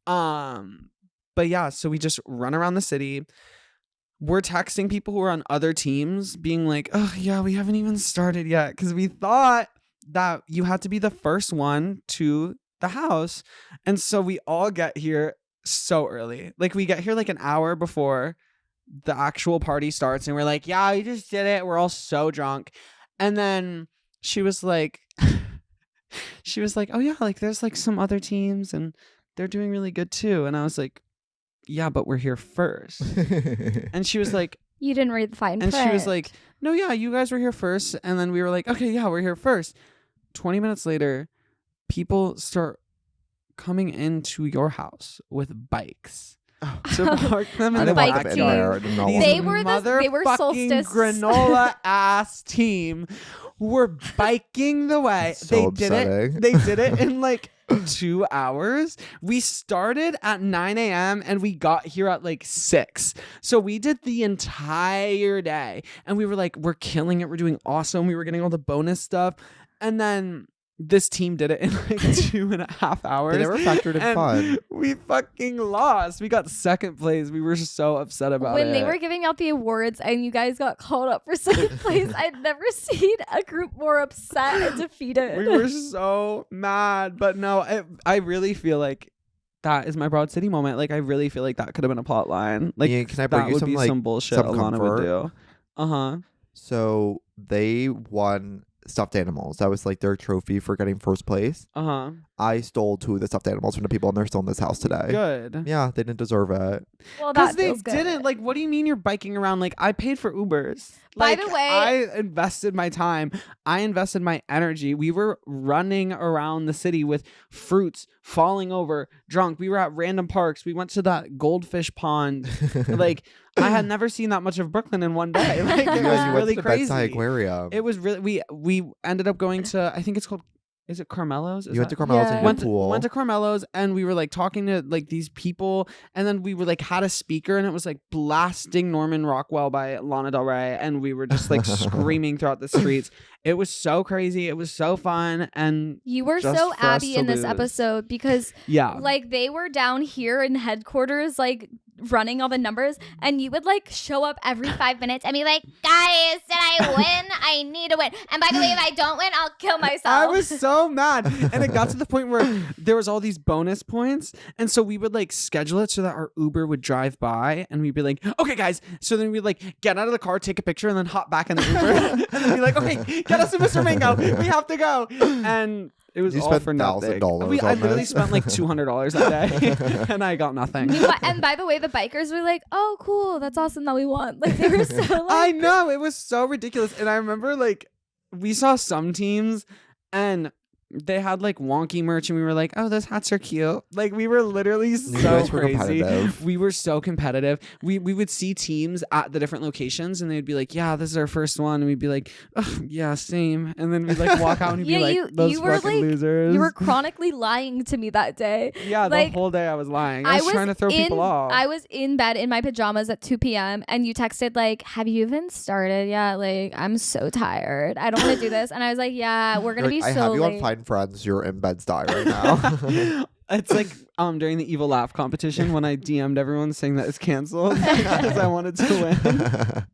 But yeah, so we just run around the city. We're texting people who are on other teams being like, oh yeah, we haven't even started yet. Because we thought that you had to be the first one to the house. And so we all get here so early. Like we get here like an hour before the actual party starts and we're like, yeah, we just did it. We're all so drunk. And then she was like, oh yeah, like there's like some other teams and they're doing really good too. And I was like, yeah, but we're here first. And she was like, you didn't read the fine print. And she was like, no, yeah, you guys were here first. And then we were like, okay, yeah, we're here first. 20 minutes later, people start coming into your house with bikes to park them in the bike backyard. They were Soulstice granola ass team were biking the way. So upsetting. They did it in like 2 hours. We started at 9 a.m. and we got here at like 6. So we did the entire day and we were like, we're killing it. We're doing awesome. We were getting all the bonus stuff. And then this team did it in like 2.5 hours. They never factored in fun. We fucking lost. We got second place. We were so upset about it. When they were giving out the awards and you guys got called up for second place, I'd never seen a group more upset and defeated. We were so mad. But no, I really feel like that is my Broad City moment. Like I really feel like that could have been a plot line. Like yeah, can I bring that you would some be like some bullshit some Ilana comfort? would do. Uh-huh. So they won stuffed animals. That was like their trophy for getting first place. Uh-huh. I stole 2 of the stuffed animals from the people and they're still in this house today. Good. Yeah, they didn't deserve it. Well, Because that they feels good. didn't. Like, what do you mean you're biking around? Like, I paid for Ubers. By Like, the way- I invested my time. I invested my energy. We were running around the city with fruits, falling over, drunk. We were at random parks. We went to that goldfish pond. Like, I had never seen that much of Brooklyn in one day. Like, it You was went really to the crazy. Bed-Stuy Aquarium. It was really. We ended up going to. I think it's called. Is it Carmelo's? You went to Carmelo's Yeah. and went the pool. went to Carmelo's and we were like talking to like these people and then we were like had a speaker and it was like blasting Norman Rockwell by Lana Del Rey and we were just like screaming throughout the streets. It was so crazy. It was so fun and You were just so for us Abbi to in this lose. episode because yeah. like they were down here in headquarters like running all the numbers and you would like show up every 5 minutes and be like, guys, did I win? I need to win. And by the way, if I don't win, I'll kill myself. I was so mad. And it got to the point where there was all these bonus points. And so we would like schedule it so that our Uber would drive by and we'd be like, okay, guys. So then we'd like get out of the car, take a picture and then hop back in the Uber and then be like, okay, get us to Mr. Mango. We have to go. And it was You all spent for nothing. $1,000 I on literally this. spent like $200 that day and I got nothing. And by the way, the bikers were like, oh, cool. That's awesome that we won. Like they were so like, I know. It was so ridiculous. And I remember like we saw some teams and they had like wonky merch and we were like, oh, those hats are cute. Like we were literally You so guys were crazy. competitive. We were so competitive. We would see teams at the different locations and they'd be like, yeah, this is our first one. And we'd be like, oh, yeah, same. And then we'd like walk out and he'd Yeah, be like, you those were fucking like losers. you were chronically lying to me that day. yeah, the like, whole day I was lying. I was trying to throw people off. I was in bed in my pajamas at 2 p.m. and you texted like, have you even started yet? Like, I'm so tired. I don't want to do this. And I was like, yeah, we're going to be I so have you late. on Find Friends. You're in bed's die right now. It's like during the evil laugh competition when I DM'd everyone saying that it's canceled because I wanted to win.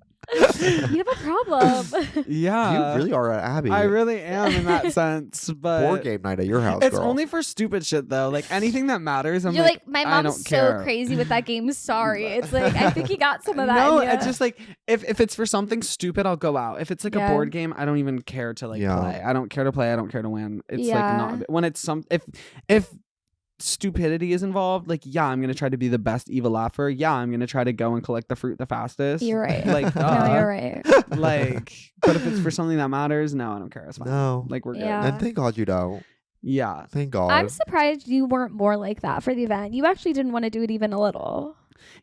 You have a problem. Yeah. You really are at Abby. I really am in that sense, but Board game night at your house, it's girl. only for stupid shit though. Like anything that matters, I'm You're like, my I mom's don't so care. crazy with that game. Sorry. It's like, I think you got some of that. No, in ya. it's just like if it's for something stupid, I'll go out. If it's like Yeah. a board game, I don't even care to like Yeah. play. I don't care to play. I don't care to win. It's like Yeah. not when it's if stupidity is involved, like yeah, I'm gonna try to be the best evil laugher. Yeah, I'm gonna try to go and collect the fruit the fastest. You're right. Like No, you're right. like, but if it's for something that matters, no, I don't care. It's fine. No. Like we're good. Yeah. And thank God you don't. Yeah. Thank God. I'm surprised you weren't more like that for the event. You actually didn't want to do it even a little.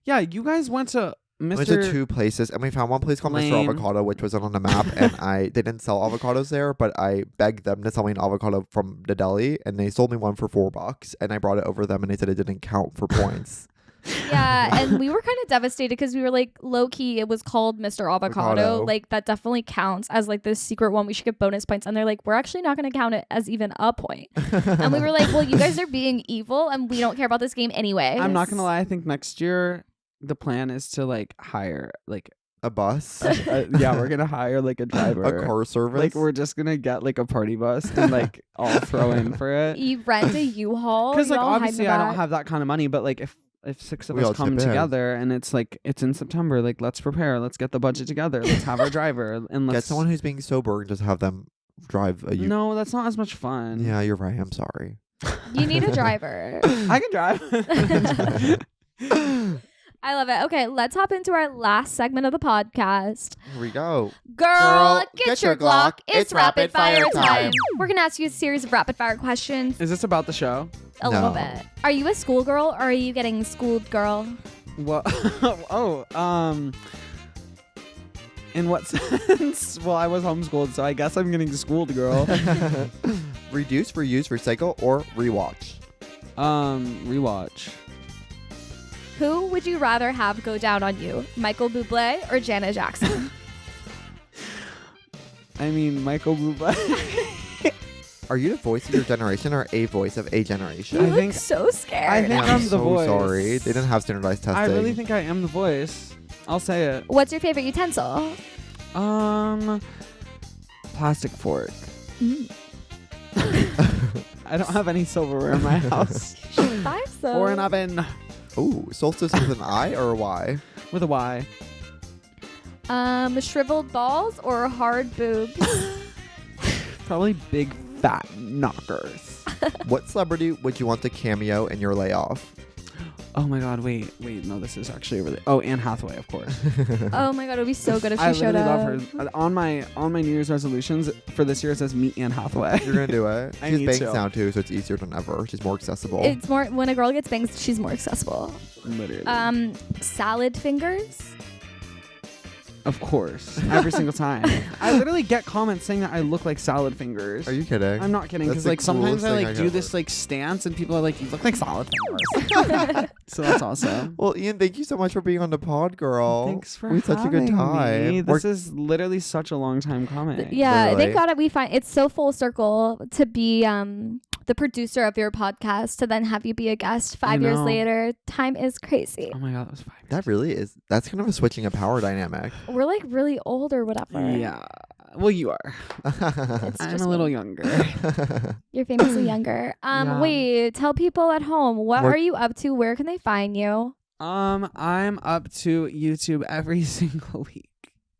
Yeah, you guys went to We went to Mr. 2 places, and we found one place called Lame. Mr. Avocado, which wasn't on the map, and they didn't sell avocados there, but I begged them to sell me an avocado from the deli, and they sold me one for $4, and I brought it over them, and they said it didn't count for points. Yeah, and we were kind of devastated because we were like, low key, it was called Mr. Avocado. Avocado. Like, that definitely counts as like this secret one. We should get bonus points. And they're like, we're actually not going to count it as even a point. And we were like, well, you guys are being evil and we don't care about this game anyway. I'm not gonna lie, I think next year the plan is to like hire like A bus? yeah, we're gonna hire like a driver. A car service? Like we're just gonna get like a party bus and like all throw in for it. You rent a U-Haul. Because like you all hide in obviously the I don't back. have that kind of money, but like if 6 of We all us come chip in. together and it's like it's in September, like let's prepare, let's get the budget together, let's have our driver and let's Get someone who's being sober and just have them drive a No, that's not as much fun. Yeah, you're right. I'm sorry. You need a driver. I can drive. I love it. Okay, let's hop into our last segment of the podcast. Here we go. Girl, get your Glock. It's rapid fire time. We're going to ask you a series of rapid fire questions. Is this about the show? A little No. bit. Are you a schoolgirl or are you getting schooled, girl? What? In what sense? Well, I was homeschooled, so I guess I'm getting schooled, girl. Reduce, reuse, recycle, or rewatch. Rewatch. Who would you rather have go down on you, Michael Bublé or Janet Jackson? I mean, Michael Bublé. Are you the voice of your generation or a voice of a generation? You I look think- so scared. I think I'm the so voice. sorry. They didn't have standardized testing. I really think I am the voice. I'll say it. What's your favorite utensil? Plastic fork. I don't have any silverware in my house. You should buy some. Or an oven Ooh, solstice with an I or a Y? with a Y. Shriveled balls or hard boobs? Probably big fat knockers. What celebrity would you want to cameo in your layoff? Oh my god, wait, no, this is actually really Anne Hathaway, of course. Oh my god, it would be so good if she I showed literally up. love her. On my New Year's resolutions for this year it says meet Anne Hathaway. You're gonna do it. I She's need bangs to. now too, so it's easier than ever. She's more accessible. It's more when a girl gets bangs, she's more accessible. Literally. Salad fingers. Of course. Every single time. I literally get comments saying that I look like salad fingers. Are you kidding? I'm not kidding, That's because the like sometimes coolest I thing like I do could this ever. like stance and people are like, you look like salad fingers. So that's awesome. Well, Ian, thank you so much for being on the pod, girl. Thanks for We had such a good having time. me. We're- This is literally such a long time coming. Yeah, Literally. thank God that we find it's so full circle to be the producer of your podcast to then have you be a guest 5 years know. later. Time is crazy. Oh my god, that was 5 years. That really is. That's kind of a switching of power dynamic. We're like really old or whatever. Yeah. Well, you are. It's I'm just a little me. younger. You're famously younger. Yeah. Wait, tell people at home, what We're- are you up to? Where can they find you? I'm up to YouTube every single week.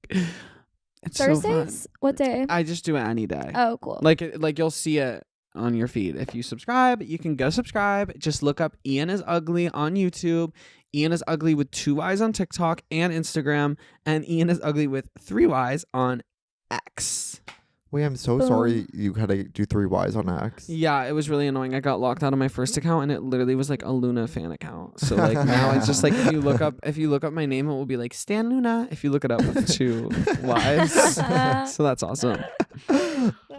It's so fun. Thursdays? What day? I just do it any day. Oh, cool. Like you'll see it on your feed. If you subscribe, you can go subscribe. Just look up Ian is Ugly on YouTube. Ian is Ugly with 2 Y's on TikTok and Instagram. And Ian is Ugly with 3 Y's on X. Wait, I'm so Boom. sorry you had to do 3 Ys on X. Yeah, it was really annoying. I got locked out of my first account, and it literally was like a Luna fan account. So like now it's just like if you look up my name, it will be like Stan Luna. If you look it up with 2 Ys, so that's awesome.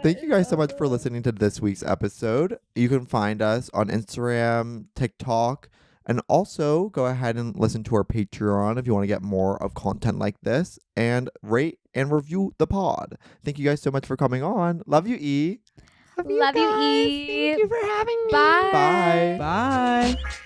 Thank you guys so much for listening to this week's episode. You can find us on Instagram, TikTok, and also go ahead and listen to our Patreon if you want to get more of content like this, and rate and review the pod. Thank you guys so much for coming on. Love you, E. Love you, E. Thank you for having me. Bye. Bye. Bye.